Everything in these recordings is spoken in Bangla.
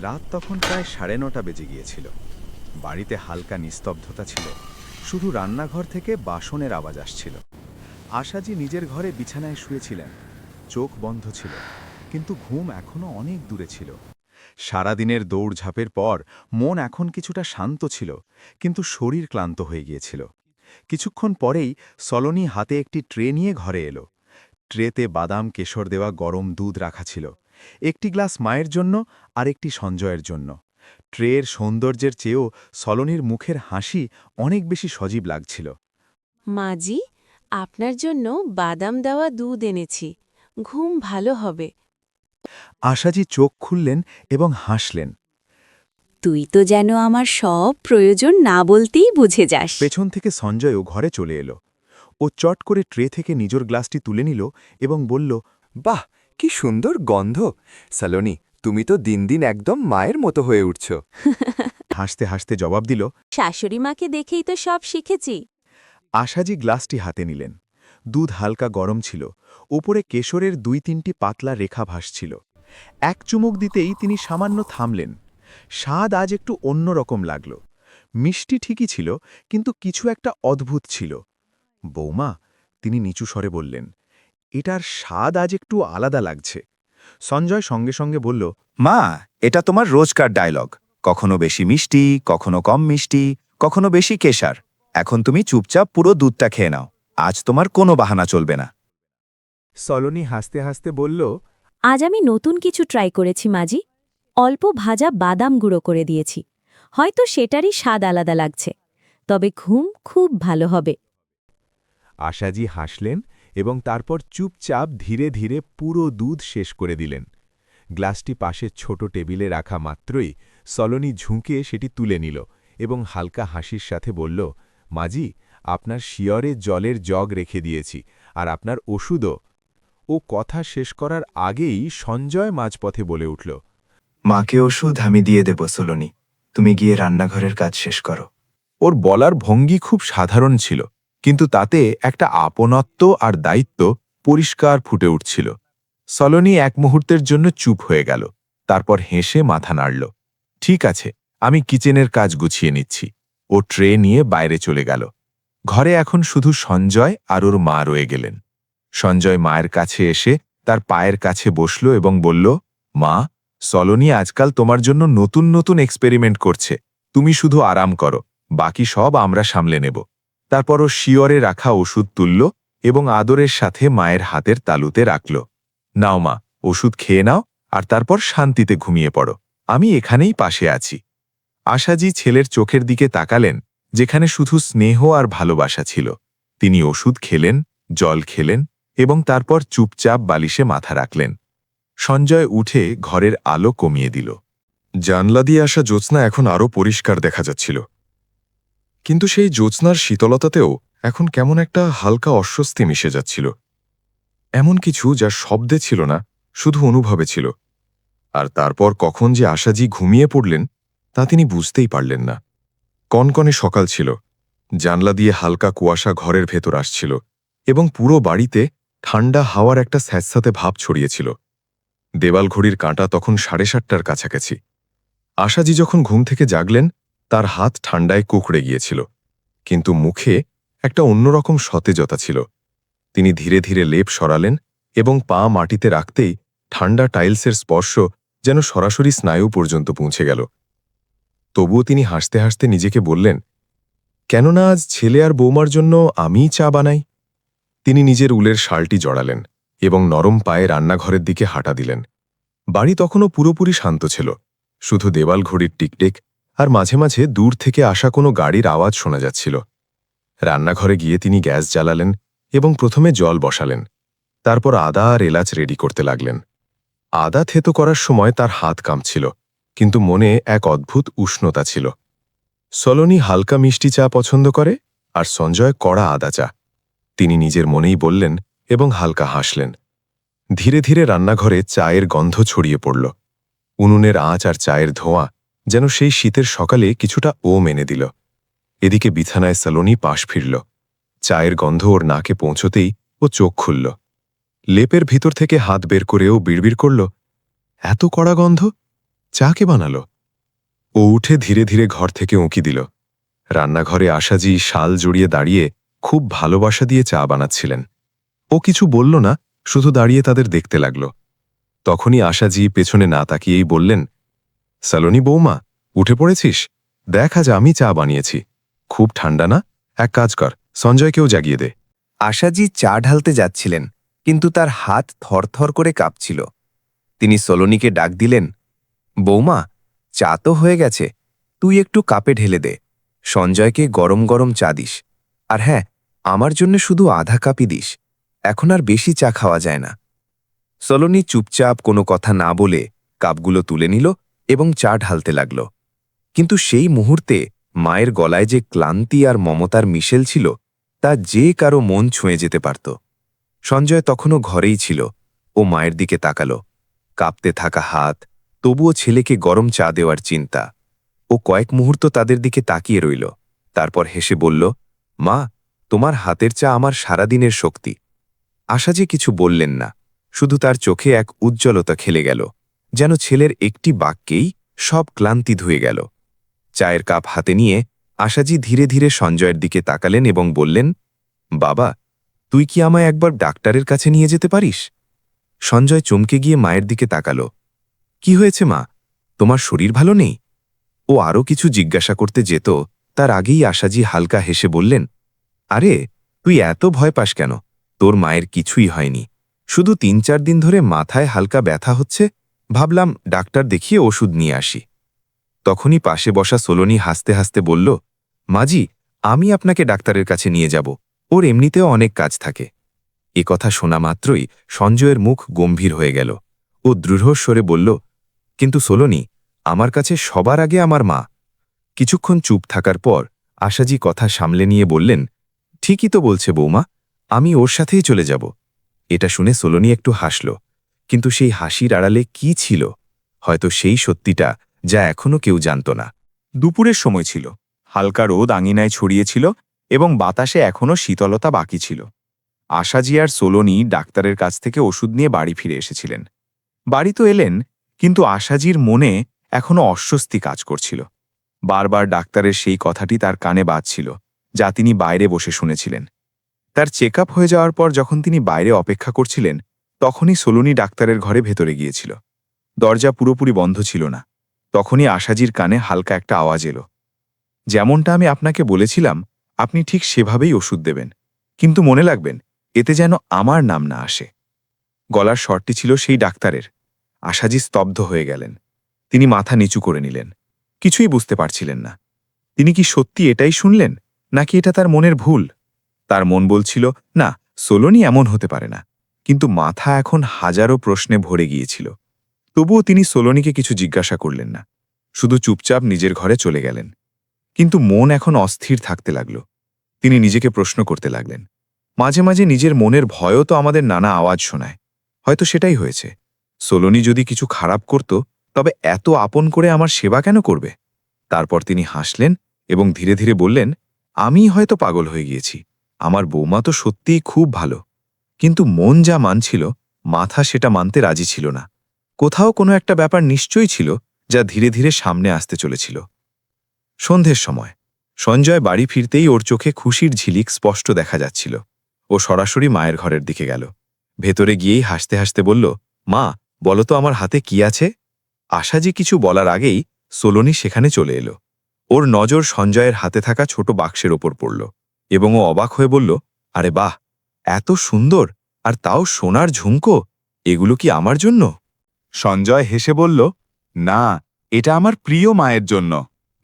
রাত তখন প্রায় 9:30 বেজে গিয়েছিল। বাড়িতে হালকা নিস্তব্ধতা ছিল, শুধু রান্নাঘর থেকে বাসনের আওয়াজ আসছিল। আশাজি নিজের ঘরে বিছানায় শুয়েছিলেন। চোখ বন্ধ ছিল, কিন্তু ঘুম এখনো অনেক দূরে ছিল। সারাদিনের দৌড়ঝাঁপের পর মন এখন কিছুটা শান্ত ছিল, কিন্তু শরীর ক্লান্ত হয়ে গিয়েছিল। কিছুক্ষণ পরেই সলোনি হাতে একটি ট্রে নিয়ে ঘরে এলো। ট্রেতে বাদাম কেশর দেওয়া গরম দুধ রাখা ছিল, একটি গ্লাস মায়ের জন্য আর একটি সঞ্জয়ের জন্য। ট্রের সৌন্দর্যের চেয়েও সলোনির মুখের হাসি অনেক বেশি সজীব লাগছিল। মাজি, আপনার জন্য বাদাম দেওয়া দুধ এনেছি। ঘুম ভালো হবে। আশাজি চোখ খুললেন এবং হাসলেন। তুই তো যেন আমার সব প্রয়োজন না বলতেই বুঝে যাস। পেছন থেকে সঞ্জয়ও ঘরে চলে এলো। ও চট করে ট্রে থেকে নিজের গ্লাসটি তুলে নিল এবং বলল, বাহ, কি সুন্দর গন্ধ! সলোনি, তুমি তো দিন দিন একদম মায়ের মতো হয়ে উঠছ। হাসতে হাসতে জবাব দিল। শাশুড়ি মাকে দেখেই তো সব শিখেছি। আশাজি গ্লাসটি হাতে নিলেন। দুধ হালকা গরম ছিল, ওপরে কেশরের 2-3টি পাতলা রেখা ভাসছিল। এক চুমুক দিতেই তিনি সামান্য থামলেন। স্বাদ আজ একটু অন্যরকম লাগল। মিষ্টি ঠিকই ছিল, কিন্তু কিছু একটা অদ্ভুত ছিল। বৌমা, তিনি নিচু স্বরে বললেন, এটার স্বাদ আজ একটু আলাদা লাগছে। সঞ্জয় সঙ্গে সঙ্গে বলল, মা, এটা তোমার রোজকার ডায়লগ। কখনো বেশি মিষ্টি, কখনো কম মিষ্টি, কখনো বেশি কেশার। এখন তুমি চুপচাপ পুরো দুধটা খেয়ে নাও। আজ তোমার কোনো বাহানা চলবে না। সলোনি হাসতে হাসতে বলল, আজ আমি নতুন কিছু ট্রাই করেছি মাজি। অল্প ভাজা বাদাম গুঁড়ো করে দিয়েছি। হয়তো সেটারই স্বাদ আলাদা লাগছে, তবে ঘুম খুব ভালো হবে। আশাজি হাসলেন এবং তারপর চুপচাপ ধীরে ধীরে পুরো দুধ শেষ করে দিলেন। গ্লাসটি পাশের ছোট টেবিলে রাখা মাত্রই সলোনি ঝুঁকে সেটি তুলে নিল এবং হালকা হাসির সাথে বলল, মাজি, আপনার শিয়রে জলের জগ রেখে দিয়েছি, আর আপনার ওষুধও। ও কথা শেষ করার আগেই সঞ্জয় মাঝপথে বলে উঠল, মাকে ওষুধ আমি দিয়ে দেব সলোনি। তুমি গিয়ে রান্নাঘরের কাজ শেষ করো। ওর বলার ভঙ্গি খুব সাধারণ ছিল, কিন্তু তাতে একটা আপনত্ব আর দায়িত্ব পরিষ্কার ফুটে উঠছিল। সলোনি এক মুহূর্তের জন্য চুপ হয়ে গেল, তারপর হেসে মাথা নাড়ল। ঠিক আছে, আমি কিচেনের কাজ গুছিয়ে নিচ্ছি। ও ট্রে নিয়ে বাইরে চলে গেল। ঘরে এখন শুধু সঞ্জয় আর ওর মা রয়ে গেলেন। সঞ্জয় মায়ের কাছে এসে তার পায়ের কাছে বসল এবং বলল, মা, সলোনি আজকাল তোমার জন্য নতুন নতুন এক্সপেরিমেন্ট করছে। তুমি শুধু আরাম করো, বাকি সব আমরা সামলে নেব। তারপর ও শিয়রে রাখা ওষুধ তুলল এবং আদরের সাথে মায়ের হাতের তালুতে রাখল। নাও মা, ওষুধ খেয়ে নাও, আর তারপর শান্তিতে ঘুমিয়ে পড়ো। আমি এখানেই পাশে আছি। আশাজি ছেলের চোখের দিকে তাকালেন, যেখানে শুধু স্নেহ আর ভালোবাসা ছিল। তিনি ওষুধ খেলেন, জল খেলেন এবং তারপর চুপচাপ বালিশে মাথা রাখলেন। সঞ্জয় উঠে ঘরের আলো কমিয়ে দিল। জানলা দিয়ে আসা জ্যোৎস্না এখন আরও পরিষ্কার দেখা যাচ্ছিল, কিন্তু সেই জ্যোৎস্নার শীতলতাতেও এখন কেমন একটা হালকা অস্বস্তি মিশে যাচ্ছিল। এমন কিছু যা শব্দে ছিল না, শুধু অনুভবে ছিল। আর তারপর কখন যে আশাজি ঘুমিয়ে পড়লেন তা তিনি বুঝতেই পারলেন না। কনকনে সকাল ছিল, জানলা দিয়ে হালকা কুয়াশা ঘরের ভেতর আসছিল এবং পুরো বাড়িতে ঠান্ডা হাওয়ার একটা স্যাঁতস্যাঁতে ভাব ছড়িয়েছিল। দেওয়াল ঘড়ির কাঁটা তখন 7:30টার কাছাকাছি। আশাজি যখন ঘুম থেকে জাগলেন, তার হাত ঠান্ডায় কুঁকড়ে গিয়েছিল, কিন্তু মুখে একটা অন্যরকম সতেজতা ছিল। তিনি ধীরে ধীরে লেপ সরালেন এবং পা মাটিতে রাখতেই ঠান্ডা টাইলসের স্পর্শ যেন সরাসরি স্নায়ু পর্যন্ত পৌঁছে গেল। তবুও তিনি হাসতে হাসতে নিজেকে বললেন, কেননা আজ ছেলে আর বৌমার জন্য আমিই চা বানাই। তিনি নিজের উলের শালটি জড়ালেন এবং নরম পায়ে রান্নাঘরের দিকে হাঁটা দিলেন। বাড়ি তখনও পুরোপুরি শান্ত ছিল, শুধু দেওয়াল ঘড়ির টিকটিক আর মাঝে মাঝে দূর থেকে আসা কোনো গাড়ির আওয়াজ শোনা যাচ্ছিল। রান্নাঘরে গিয়ে তিনি গ্যাস জ্বালালেন এবং প্রথমে জল বসালেন। তারপর আদা আর এলাচ রেডি করতে লাগলেন। আদা থেতো করার সময় তার হাত কাঁপছিল, কিন্তু মনে এক অদ্ভুত উষ্ণতা ছিল। সলোনি হালকা মিষ্টি চা পছন্দ করে, আর সঞ্জয় কড়া আদা চা। তিনি নিজের মনেই বললেন এবং হালকা হাসলেন। ধীরে ধীরে রান্নাঘরে চায়ের গন্ধ ছড়িয়ে পড়ল। উনুনের আঁচ আর চায়ের ধোঁয়া যেন সেই শীতের সকালে কিছুটা এনে দিল। এদিকে বিছানায় সলোনি পাশ ফিরল। চায়ের গন্ধ ওর নাকে পৌঁছতেই ও চোখ খুলল। লেপের ভিতর থেকে হাত বের করেও বিড়বিড় করল, এত কড়া গন্ধ! চা কে বানালো? ও উঠে ধীরে ধীরে ঘর থেকে উঁকি দিল। রান্নাঘরে আশাজি শাল জড়িয়ে দাঁড়িয়ে খুব ভালোবাসা দিয়ে চা বানাচ্ছিলেন। ও কিছু বলল না, শুধু দাঁড়িয়ে তাদের দেখতে লাগল। তখনই আশাজি পেছনে না তাকিয়েই বললেন, সালোনি বৌমা, উঠে পড়েছিস? দেখ আজ আমি চা বানিয়েছি। খুব ঠান্ডা না? এক কাজ কর, সঞ্জয়কেও জাগিয়ে দে। আশাজি চা ঢালতে যাচ্ছিলেন, কিন্তু তার হাত থরথর করে কাঁপছিল। তিনি সলোনিকে ডাক দিলেন, বৌমা, চা তো হয়ে গেছে, তুই একটু কাপে ঢেলে দে। সঞ্জয়কে গরম গরম চা দিস। আর হ্যাঁ, আমার জন্য শুধু আধা কাপই দিস, এখন আর বেশি চা খাওয়া যায় না। সলোনি চুপচাপ কোনো কথা না বলে কাপগুলো তুলে নিল এবং চা ঢালতে লাগল। কিন্তু সেই মুহূর্তে মায়ের গলায় যে ক্লান্তি আর মমতার মিশেল ছিল, তা যে কারো মন ছুঁয়ে যেতে পারত। সঞ্জয় তখনও ঘরেই ছিল। ও মায়ের দিকে তাকালো, কাঁপতে থাকা হাত, তবুও ছেলেকে গরম চা দেওয়ার চিন্তা। ও কয়েক মুহূর্ত তাদের দিকে তাকিয়ে রইল, তারপর হেসে বলল, মা, তোমার হাতের চা আমার সারাদিনের শক্তি। আশা যে কিছু বললেন না, শুধু তার চোখে এক উজ্জ্বলতা খেলে গেল, যেন ছেলের একটি বাক্যেই সব ক্লান্তি ধুয়ে গেল। চায়ের কাপ হাতে নিয়ে আশাজি ধীরে ধীরে সঞ্জয়ের দিকে তাকালেন এবং বললেন, বাবা, তুই কি আমায় একবার ডাক্তারের কাছে নিয়ে যেতে পারিস? সঞ্জয় চমকে গিয়ে মায়ের দিকে তাকালো। কি হয়েছে মা, তোমার শরীর ভালো নেই? ও আরও কিছু জিজ্ঞাসা করতে যেত, তার আগেই আশাজি হালকা হেসে বললেন, আরে, তুই এত ভয় পাস কেন? তোর মায়ের কিছুই হয়নি, শুধু ৩-৪ দিন ধরে মাথায় হালকা ব্যথা হচ্ছে, ভাবলাম ডাক্তার দেখিয়ে ওষুধ নিয়ে আসি। তখনই পাশে বসা সলোনি হাসতে হাসতে বলল, মাজি, আমি আপনাকে ডাক্তারের কাছে নিয়ে যাব, ওর এমনিতেও অনেক কাজ থাকে। এ কথা শোনা মাত্রই সঞ্জয়ের মুখ গম্ভীর হয়ে গেল। ও দৃঢ়স্বরে বলল, কিন্তু সলোনি, আমার কাছে সবার আগে আমার মা। কিছুক্ষণ চুপ থাকার পর আশাজি কথা সামলে নিয়ে বললেন, ঠিকই তো বলছে বৌমা, আমি ওর সাথেই চলে যাব। এটা শুনে সলোনি একটু হাসল, কিন্তু সেই হাসির আড়ালে কি ছিল? হয়তো সেই সত্যিটা যা এখনো কেউ জানত না। দুপুরের সময় ছিল, হালকা রোদ আঙিনায় ছড়িয়েছিল এবং বাতাসে এখনও শীতলতা বাকি ছিল। আশাজি আর সোলোনি ডাক্তারের কাছ থেকে ওষুধ নিয়ে বাড়ি ফিরে এসেছিলেন। বাড়ি তো এলেন, কিন্তু আশাজির মনে এখনও অস্বস্তি কাজ করছিল। বারবার ডাক্তারের সেই কথাটি তার কানে বাজছিল, যা তিনি বাইরে বসে শুনেছিলেন। তার চেক আপ হয়ে যাওয়ার পর যখন তিনি বাইরে অপেক্ষা করছিলেন, তখনই সোলোনি ডাক্তারের ঘরে ভেতরে গিয়েছিল। দরজা পুরোপুরি বন্ধ ছিল না। তখনই আশাজির কানে হালকা একটা আওয়াজ এলো, যেমনটা আমি আপনাকে বলেছিলাম, আপনি ঠিক সেভাবেই ওষুধ দেবেন, কিন্তু মনে রাখবেন, এতে যেন আমার নাম না আসে। গলার স্বরটি ছিল সেই ডাক্তারের। আশাজি স্তব্ধ হয়ে গেলেন। তিনি মাথা নিচু করে নিলেন, কিছুই বুঝতে পারছিলেন না। তিনি কি সত্যি এটাই শুনলেন, নাকি এটা তার মনের ভুল? তার মন বলছিল, না, সোলোনি এমন হতে পারে না, কিন্তু মাথা এখন হাজারো প্রশ্নে ভরে গিয়েছিল। তবুও তিনি সোলোনিকে কিছু জিজ্ঞাসা করলেন না, শুধু চুপচাপ নিজের ঘরে চলে গেলেন। কিন্তু মন এখন অস্থির থাকতে লাগল। তিনি নিজেকে প্রশ্ন করতে লাগলেন, মাঝে মাঝে নিজের মনের ভয়ও তো আমাদের নানা আওয়াজ শোনায়। হয়তো সেটাই হয়েছে। সোলোনি যদি কিছু খারাপ করত, তবে এত আপন করে আমার সেবা কেন করবে? তারপর তিনি হাসলেন এবং ধীরে ধীরে বললেন, আমিই হয়তো পাগল হয়ে গিয়েছি। আমার বৌমা তো সত্যিই খুব ভালো, কিন্তু মন যা মানছিল, মাথা সেটা মানতে রাজি ছিল না। কোথাও কোনো একটা ব্যাপার নিশ্চয়ই ছিল, যা ধীরে ধীরে সামনে আসতে চলেছিল। সন্ধ্যের সময় সঞ্জয় বাড়ি ফিরতেই ওর চোখে খুশির ঝিলিক স্পষ্ট দেখা যাচ্ছিল। ও সরাসরি মায়ের ঘরের দিকে গেল। ভেতরে গিয়েই হাসতে হাসতে বলল, মা, বলো তো আমার হাতে কি আছে? আশাজি কিছু বলার আগেই সোলোনি সেখানে চলে এলো। ওর নজর সঞ্জয়ের হাতে থাকা ছোট বাক্সের ওপর পড়ল এবং ও অবাক হয়ে বলল, আরে বাহ, এত সুন্দর, আর তাও সোনার ঝুমকো, এগুলো কি আমার জন্য? সঞ্জয় হেসে বলল, না, এটা আমার প্রিয় মায়ের জন্য।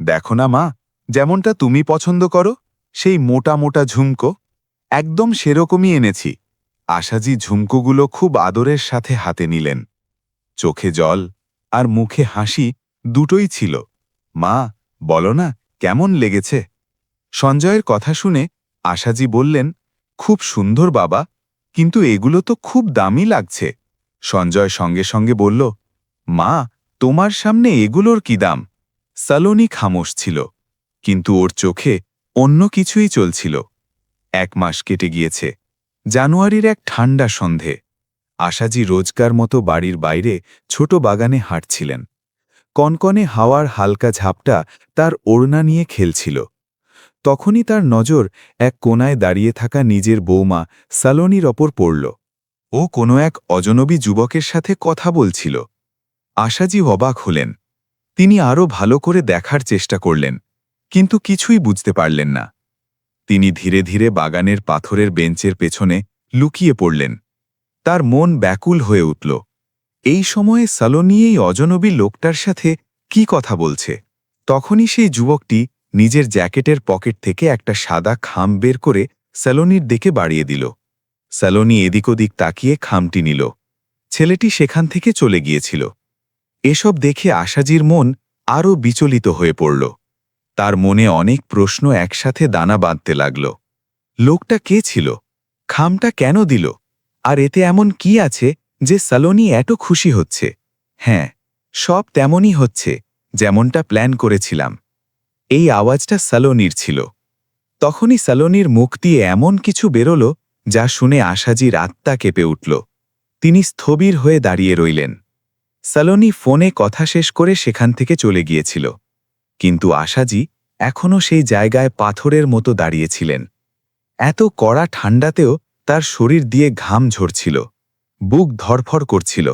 দেখো না মা, যেমনটা তুমি পছন্দ করো, সেই মোটা মোটা ঝুমকো, একদম সেরকমই এনেছি। আশাজি ঝুমকোগুলো খুব আদরের সাথে হাতে নিলেন। চোখে জল আর মুখে হাসি দুটোই ছিল। মা, বলো না, কেমন লেগেছে? সঞ্জয়ের কথা শুনে আশাজি বললেন, খুব সুন্দর বাবা, কিন্তু এগুলো তো খুব দামি লাগছে। সঞ্জয় সঙ্গে সঙ্গে বলল, মা, তোমার সামনে এগুলোর কি দাম? সালোনি খামোশ ছিল, কিন্তু ওর চোখে অন্য কিছুই চলছিল। 1 মাস কেটে গিয়েছে। জানুয়ারির এক ঠান্ডা সন্ধে। আশাজি রোজকার মতো বাড়ির বাইরে ছোট বাগানে হাঁটছিলেন। কনকনে হাওয়ার হালকা ঝাপটা তার ওড়না নিয়ে খেলছিল। তখনই তার নজর এক কোণায় দাঁড়িয়ে থাকা নিজের বৌমা সালোনির ওপর পড়ল। ও কোনো এক অজনবী যুবকের সাথে কথা বলছিল। আশাজি অবাক হলেন। তিনি আরও ভালো করে দেখার চেষ্টা করলেন, কিন্তু কিছুই বুঝতে পারলেন না। তিনি ধীরে ধীরে বাগানের পাথরের বেঞ্চের পেছনে লুকিয়ে পড়লেন। তার মন ব্যাকুল হয়ে উঠল। এই সময়ে সালোনি এই অজনবী লোকটার সাথে কি কথা বলছে? তখনই সেই যুবকটি নিজের জ্যাকেটের পকেট থেকে একটা সাদা খাম বের করে সালোনির দিকে বাড়িয়ে দিল। সালোনি এদিক ওদিক তাকিয়ে খামটি নিল। ছেলেটি সেখান থেকে চলে গিয়েছিল। এসব দেখে আশাজির মন আরও বিচলিত হয়ে পড়ল। তার মনে অনেক প্রশ্ন একসাথে দানা বাঁধতে লাগল। লোকটা কে ছিল? খামটা কেন দিল? আর এতে এমন কি আছে যে সালোনি এত খুশি হচ্ছে? হ্যাঁ, সব তেমনই হচ্ছে যেমনটা প্ল্যান করেছিলাম। এই আওয়াজটা সালোনির ছিল। তখনই সালোনির মুখ দিয়ে এমন কিছু বেরোল যা শুনে আশাজির আত্মা কেঁপে উঠল। তিনি স্থবির হয়ে দাঁড়িয়ে রইলেন। সালোনি ফোনে কথা শেষ করে সেখান থেকে চলে গিয়েছিল, কিন্তু আশাজি এখনও সেই জায়গায় পাথরের মতো দাঁড়িয়েছিলেন। এত কড়া ঠান্ডাতেও তার শরীর দিয়ে ঘাম ঝরছিল, বুক ধরফর করছিল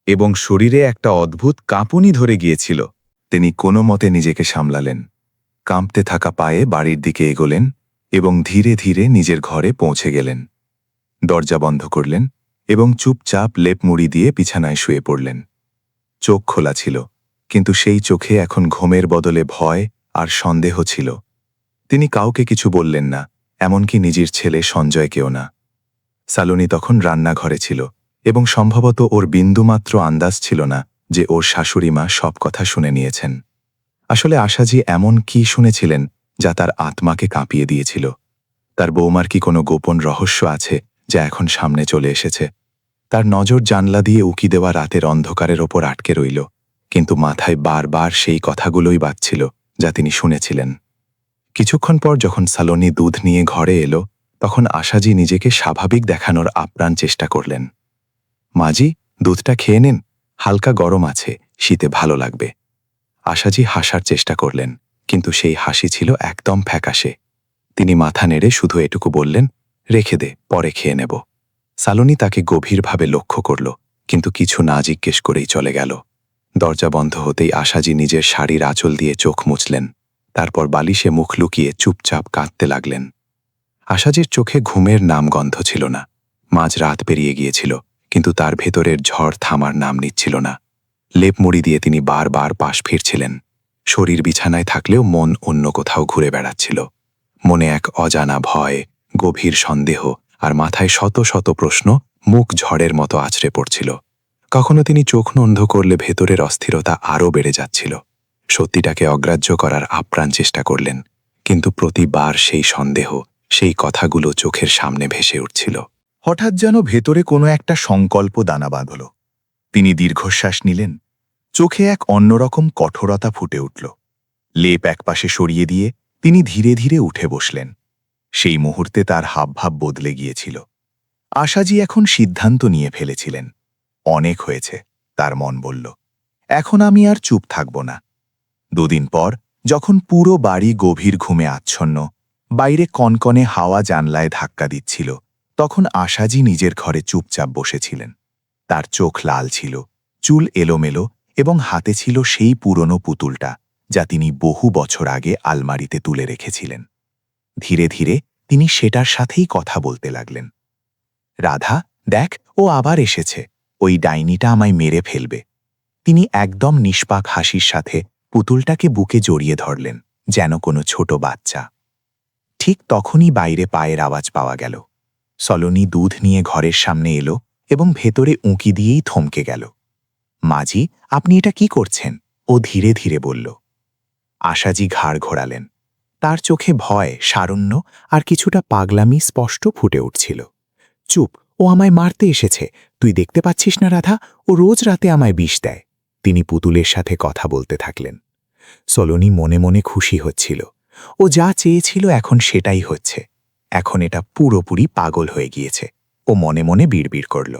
এবং শরীরে একটা অদ্ভুত কাঁপুনি ধরে গিয়েছিল। তিনি কোনো মতে নিজেকে সামলালেন। কাঁপতে থাকা পায়ে বাড়ির দিকে এগোলেন এবং ধীরে ধীরে নিজের ঘরে পৌঁছে গেলেন। দরজা বন্ধ করলেন এবং চুপচাপ লেপ মুড়ি দিয়ে বিছানায় শুয়ে পড়লেন। চোখ খোলা ছিল, কিন্তু সেই চোখে এখন ঘুমের বদলে ভয় আর সন্দেহ ছিল। তিনি কাউকে কিছু বললেন না, এমনকি নিজের ছেলে সঞ্জয়কেও না। সালোনি তখন রান্নাঘরে ছিল এবং সম্ভবত ওর বিন্দুমাত্র আন্দাজ ছিল না যে ওর শাশুড়িমা সব কথা শুনে নিয়েছেন। আসলে আশাজি এমন কি শুনেছিলেন যা তার আত্মাকে কাঁপিয়ে দিয়েছিল? তার বৌমার কি কোনো গোপন রহস্য আছে যা এখন সামনে চলে এসেছে? তার নজর জানলা দিয়ে উকি দেওয়া রাতের অন্ধকারের ওপর আটকে রইল, কিন্তু মাথায় বারবার সেই কথাগুলোই বাজছিল যা তিনি শুনেছিলেন। কিছুক্ষণ পর যখন সালোনি দুধ নিয়ে ঘরে এলো, তখন আশাজি নিজেকে স্বাভাবিক দেখানোর আপ্রাণ চেষ্টা করলেন। মাজি, দুধটা খেয়ে নিন, হালকা গরম আছে, শীতে ভালো লাগবে। আশাজি হাসার চেষ্টা করলেন, কিন্তু সেই হাসি ছিল একদম ফ্যাকাশে। তিনি মাথা নেড়ে শুধু এটুকু বললেন, রেখে দে, পরে খেয়ে নেব। সালোনি তাকে গভীরভাবে লক্ষ্য করল, কিন্তু কিছু না জিজ্ঞেস করেই চলে গেল। দরজা বন্ধ হতেই আশাজি নিজের শাড়ির আঁচল দিয়ে চোখ মুছলেন, তারপর বালিশে মুখ লুকিয়ে চুপচাপ কাঁদতে লাগলেন। আশাজির চোখে ঘুমের নামগন্ধ ছিল না। মাঝ রাত পেরিয়ে গিয়েছিল, কিন্তু তার ভেতরের ঝড় থামার নাম নিচ্ছিল না। লেপ মুড়ি দিয়ে তিনি বারবার পাশ ফিরছিলেন। শরীর বিছানায় থাকলেও মন অন্য কোথাও ঘুরে বেড়াচ্ছিল। মনে এক অজানা ভয়, গভীর সন্দেহ আর মাথায় শত শত প্রশ্ন মুখ ঝড়ের মতো আছড়ে পড়ছিল। কখনো তিনি চোখ বন্ধ করলে ভেতরের অস্থিরতা আরও বেড়ে যাচ্ছিল। সত্যিটাকে অগ্রাহ্য করার আপ্রাণ চেষ্টা করলেন, কিন্তু প্রতিবার সেই সন্দেহ, সেই কথাগুলো চোখের সামনে ভেসে উঠছিল। হঠাৎ যেন ভেতরে কোনো একটা সংকল্প দানা বাঁধল। তিনি দীর্ঘশ্বাস নিলেন। চোখে এক অন্যরকম কঠোরতা ফুটে উঠল। লেপ একপাশে সরিয়ে দিয়ে তিনি ধীরে ধীরে উঠে বসলেন। সেই মুহূর্তে তার হাবভাব বদলে গিয়েছিল। আশাজি এখন সিদ্ধান্ত নিয়ে ফেলেছিলেন। অনেক হয়েছে, তার মন বলল। এখন আমি আর চুপ থাকব না। দুদিন পর যখন পুরো বাড়ি গভীর ঘুমে আচ্ছন্ন, বাইরে কনকনে হাওয়া জানলায় ধাক্কা দিচ্ছিল, তখন আশাজি নিজের ঘরে চুপচাপ বসেছিলেন। তার চোখ লাল ছিল, চুল এলোমেলো এবং হাতে ছিল সেই পুরনো পুতুলটা যা তিনি বহু বছর আগে আলমারিতে তুলে রেখেছিলেন। ধীরে ধীরে তিনি সেটার সাথেই কথা বলতে লাগলেন। রাধা, দেখ, ও আবার এসেছে। ওই ডাইনিটা আমায় মেরে ফেলবে। তিনি একদম নিষ্পাক হাসির সাথে পুতুলটাকে বুকে জড়িয়ে ধরলেন, যেন কোনো ছোট বাচ্চা। ঠিক তখনই বাইরে পায়ের আওয়াজ পাওয়া গেল। সলোনি দুধ নিয়ে ঘরের সামনে এলো এবং ভেতরে উঁকি দিয়েই থমকে গেল। মাজি, আপনি এটা কি করছেন? ও ধীরে ধীরে বলল। আশাজি ঘাড় ঘোরালেন। তার চোখে ভয়, সারণ্য আর কিছুটা পাগলামি স্পষ্ট ফুটে উঠছিল। চুপ, ও আমায় মারতে এসেছে। তুই দেখতে পাচ্ছিস না রাধা, ও রোজ রাতে আমায় বিষ দেয়। তিনি পুতুলের সাথে কথা বলতে থাকলেন। সলোনি মনে মনে খুশি হচ্ছিল। ও যা চেয়েছিল এখন সেটাই হচ্ছে। এখন এটা পুরোপুরি পাগল হয়ে গিয়েছে। ও মনে মনে বিড়বিড় করল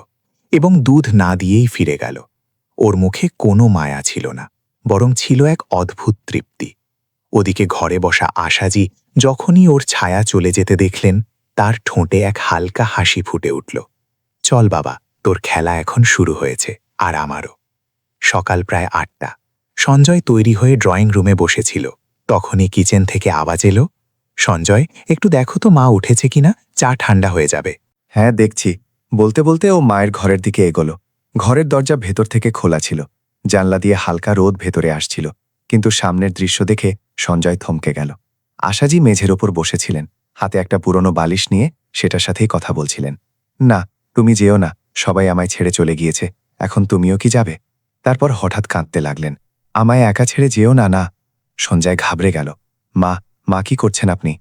এবং দুধ না দিয়েই ফিরে গেল। ওর মুখে কোনো মায়া ছিল না, বরং ছিল এক অদ্ভুত তৃপ্তি। ওদিকে ঘরে বসা আশাজি যখনই ওর ছায়া চলে যেতে দেখলেন, তার ঠোঁটে এক হালকা হাসি ফুটে উঠল। চল বাবা, তোর খেলা এখন শুরু হয়েছে, আর আমারও। সকাল প্রায় 8টা। সঞ্জয় তৈরি হয়ে ড্রয়িং রুমে বসেছিল। তখনই কিচেন থেকে আওয়াজ এলো, সঞ্জয়, একটু দেখো তো মা উঠেছে কিনা, চা ঠান্ডা হয়ে যাবে। হ্যাঁ, দেখছি। বলতে বলতে ও মায়ের ঘরের দিকে এগোলো। ঘরের দরজা ভেতর থেকে খোলা ছিল। জানলা দিয়ে হালকা রোদ ভেতরে আসছিল, কিন্তু সামনের দৃশ্য দেখে সঞ্জয় থমকে গেল। আশাজি মেঝের ওপর বসেছিলেন, হাতে একটা পুরনো বালিশ নিয়ে সেটার সাথেই কথা বলছিলেন। না, তুমি যেও না, সবাই আমায় ছেড়ে চলে গিয়েছে, এখন তুমিও কি যাবে? তারপর হঠাৎ কাঁদতে লাগলেন। আমায় একা ছেড়ে যেও না। না। সঞ্জয় ঘাবড়ে গেল। মা, মা কি করছেন আপনি?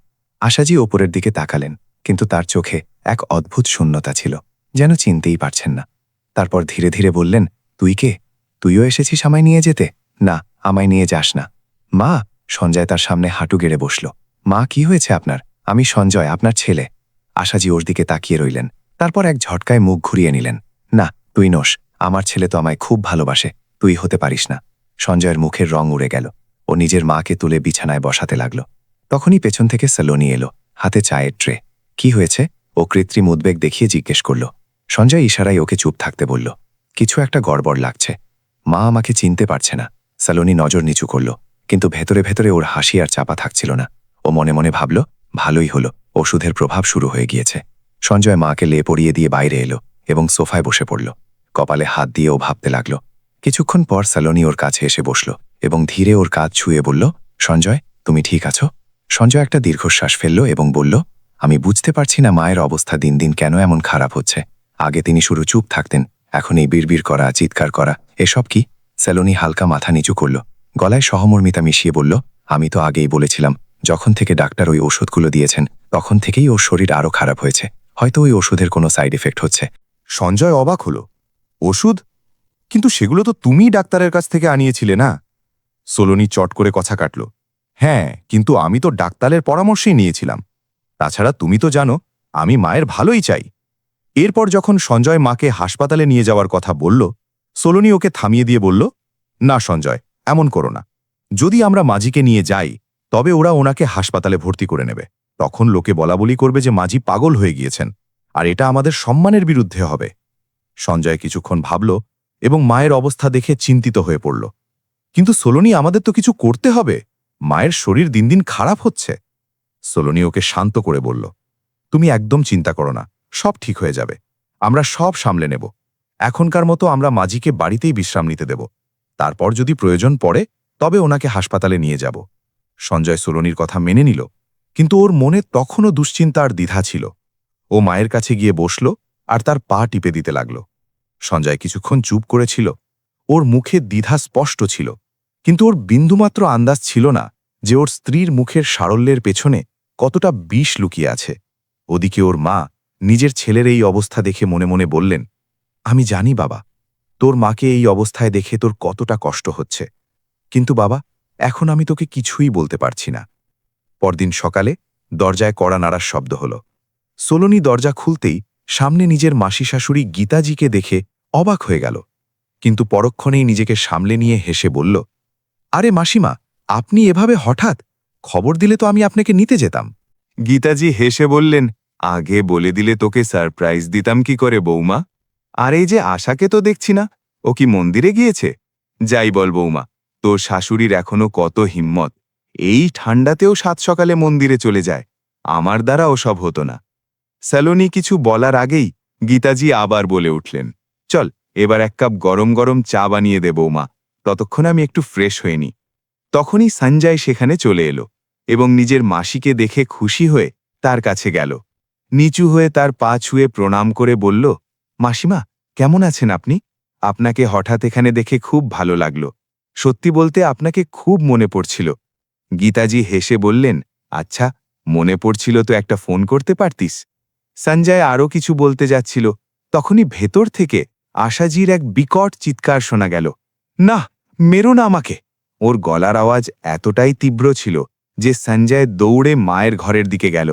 আশাজি ওপরের দিকে তাকালেন, কিন্তু তার চোখে এক অদ্ভুত শূন্যতা ছিল, যেন চিনতেই পারছেন না। তারপর ধীরে ধীরে বললেন, তুই কে? তুইও এসেছিস আমায় নিয়ে যেতে? না, আমায় নিয়ে যাস না। মা! সঞ্জয় তার সামনে হাঁটু গেড়ে বসল। মা, কি হয়েছে আপনার? আমি সঞ্জয়, আপনার ছেলে। আশাজি ওর দিকে তাকিয়ে রইলেন, তারপর এক ঝটকায় মুখ ঘুরিয়ে নিলেন। না, তুই নোস, আমার ছেলে তো আমায় খুব ভালোবাসে, তুই হতে পারিস না। সঞ্জয়ের মুখের রং উড়ে গেল। ও নিজের মাকে তুলে বিছানায় বসাতে লাগল। তখনই পেছন থেকে সলোনি এলো, হাতে চায়ের ট্রে। কি হয়েছে? ও কৃত্রিম উদ্বেগ দেখিয়ে জিজ্ঞেস করল। সঞ্জয় ইশারায় ওকে চুপ থাকতে বলল। কিছু একটা গড়বড় লাগছে, মা আমাকে চিনতে পারছে না। সলোনি নজর নিচু করল, কিন্তু ভেতরে ভেতরে ওর হাসি আর চাপা থাকছিল না। ও মনে মনে ভাবল, ভালোই হলো, ওষুধের প্রভাব শুরু হয়ে গিয়েছে। সঞ্জয় মাকে লে পরিয়ে দিয়ে বাইরে এলো এবং সোফায় বসে পড়ল। কপালে হাত দিয়ে ও ভাবতে লাগল। কিছুক্ষণ পর সলোনি ওর কাছে এসে বসল এবং ধীরে ওর কাঁধ ছুঁয়ে বলল, সঞ্জয়, তুমি ঠিক আছো? সঞ্জয় একটা দীর্ঘশ্বাস ফেলল এবং বলল, আমি বুঝতে পারছি না মায়ের অবস্থা দিন দিন কেন এমন খারাপ হচ্ছে। আগে তিনি শুরু চুপ থাকতেন, এখন এই বিড়বিড় করা, চিৎকার করা, এসব কি? সলোনি হালকা মাথা নিচু করল, গলায় সহমর্মিতা মিশিয়ে বলল, আমি তো আগেই বলেছিলাম, যখন থেকে ডাক্তার ওই ওষুধগুলো দিয়েছেন তখন থেকেই ওর শরীর আরও খারাপ হয়েছে। হয়তো ওই ওষুধের কোনো সাইড এফেক্ট হচ্ছে। সঞ্জয় অবাক হল। ওষুধ? কিন্তু সেগুলো তো তুমিই ডাক্তারের কাছ থেকে আনিয়েছিলে না? সলোনি চট করে কথা কাটল। হ্যাঁ, কিন্তু আমি তো ডাক্তারের পরামর্শেই নিয়েছিলাম। তাছাড়া তুমি তো জানো, আমি মায়ের ভালোই চাই। এরপর যখন সঞ্জয় মাকে হাসপাতালে নিয়ে যাওয়ার কথা বলল, সলোনি ওকে থামিয়ে দিয়ে বলল, না সঞ্জয়, এমন করো না। যদি আমরা মাঝিকে নিয়ে যাই, তবে ওরা ওনাকে হাসপাতালে ভর্তি করে নেবে। তখন লোকে বলাবলি করবে যে মাঝি পাগল হয়ে গিয়েছেন, আর এটা আমাদের সম্মানের বিরুদ্ধে হবে। সঞ্জয় কিছুক্ষণ ভাবল এবং মায়ের অবস্থা দেখে চিন্তিত হয়ে পড়ল। কিন্তু সলোনি, আমাদের তো কিছু করতে হবে, মায়ের শরীর দিন দিন খারাপ হচ্ছে। সলোনি ওকে শান্ত করে বলল, তুমি একদম চিন্তা করো না, সব ঠিক হয়ে যাবে, আমরা সব সামলে নেব। এখনকার মতো আমরা মাঝিকে বাড়িতেই বিশ্রাম নিতে দেব, তারপর যদি প্রয়োজন পড়ে তবে ওনাকে হাসপাতালে নিয়ে যাব। সঞ্জয় সলোনির কথা মেনে নিল, কিন্তু ওর মনে তখনও দুশ্চিন্তা আর দ্বিধা ছিল। ও মায়ের কাছে গিয়ে বসল আর তার পা টিপে দিতে লাগল। সঞ্জয় কিছুক্ষণ চুপ করেছিল। ওর মুখে দ্বিধা স্পষ্ট ছিল, কিন্তু ওর বিন্দুমাত্র আন্দাজ ছিল না যে ওর স্ত্রীর মুখের সারল্যের পেছনে কতটা বিষ লুকিয়ে আছে। ওদিকে ওর মা নিজের ছেলের এই অবস্থা দেখে মনে মনে বললেন, আমি জানি বাবা, তোর মাকে এই অবস্থায় দেখে তোর কতটা কষ্ট হচ্ছে, কিন্তু বাবা, এখন আমি তোকে কিছুই বলতে পারছি না। পরদিন সকালে দরজায় কড়া নাড়ার শব্দ হল। সলোনি দরজা খুলতেই সামনে নিজের মাসি শাশুড়ি গীতাজিকে দেখে অবাক হয়ে গেল, কিন্তু পরক্ষণেই নিজেকে সামলে নিয়ে হেসে বলল, আরে মাসিমা, আপনি এভাবে হঠাৎ? খবর দিলে তো আমি আপনাকে নিতে যেতাম। গীতাজি হেসে বললেন, আগে বলে দিলে তোকে সারপ্রাইজ দিতাম কি করে বৌমা? আর এই যে আশাকে তো দেখছি না, ও কি মন্দিরে গিয়েছে? যাই বল বৌমা, তোর শাশুড়ির এখনো কত হিম্মত, এই ঠান্ডাতেও সাত সকালে মন্দিরে চলে যায়। আমার দ্বারা ওসব হতো না। সলোনি কিছু বলার আগেই গীতাজি আবার বলে উঠলেন, চল এবার এক কাপ গরম গরম চা বানিয়ে দে বৌমা, ততক্ষণ আমি একটু ফ্রেশ হয়ে নি। তখনই সঞ্জয় সেখানে চলে এলো এবং নিজের মাসিকে দেখে খুশি হয়ে তার কাছে গেল। নিচু হয়ে তার পা ছুঁয়ে প্রণাম করে বলল, মাসিমা, কেমন আছেন আপনি? আপনাকে হঠাৎ এখানে দেখে খুব ভালো লাগলো। সত্যি বলতে আপনাকে খুব মনে পড়ছিল। গীতাজি হেসে বললেন, আচ্ছা, মনে পড়ছিল তো একটা ফোন করতে পারতিস। সঞ্জয় আরও কিছু বলতে যাচ্ছিল, তখনই ভেতর থেকে আশাজির এক বিকট চিৎকার শোনা গেল, না, মেরো না আমাকে। ওর গলার আওয়াজ এতটাই তীব্র ছিল যে সঞ্জয় দৌড়ে মায়ের ঘরের দিকে গেল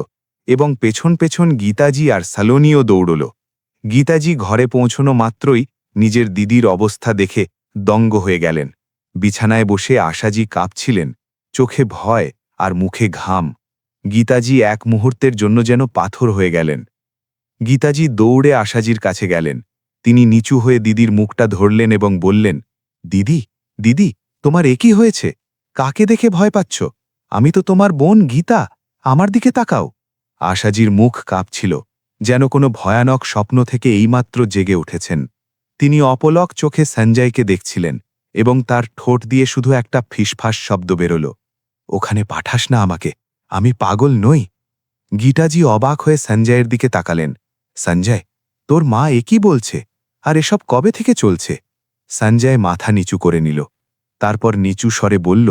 এবং পেছন পেছন গীতাজি আর সলোনিও দৌড়ল। গীতাজি ঘরে পৌঁছনো মাত্রই নিজের দিদির অবস্থা দেখে দঙ্গ হয়ে গেলেন। বিছানায় বসে আশাজি কাঁপছিলেন, চোখে ভয় আর মুখে ঘাম। গীতাজি এক মুহূর্তের জন্য যেন পাথর হয়ে গেলেন। গীতাজি দৌড়ে আশাজির কাছে গেলেন। তিনি নিচু হয়ে দিদির মুখটা ধরলেন এবং বললেন, দিদি, দিদি, তোমার এ কি হয়েছে? কাকে দেখে ভয় পাচ্ছ? আমি তো তোমার বোন গীতা, আমার দিকে তাকাও। আশাজির মুখ কাঁপছিল, যেন কোনো ভয়ানক স্বপ্ন থেকে এইমাত্র জেগে উঠেছেন। তিনি অপলক চোখে সঞ্জয়কে দেখছিলেন এবং তার ঠোঁট দিয়ে শুধু একটা ফিসফাস শব্দ বেরোল, ওখানে পাঠাস না আমাকে, আমি পাগল নই। গীতাজি অবাক হয়ে সঞ্জয়ের দিকে তাকালেন। সঞ্জয়, তোর মা এ কি বলছে? আর এসব কবে থেকে চলছে? সঞ্জয় মাথা নিচু করে নিল। তারপর নিচু স্বরে বলল,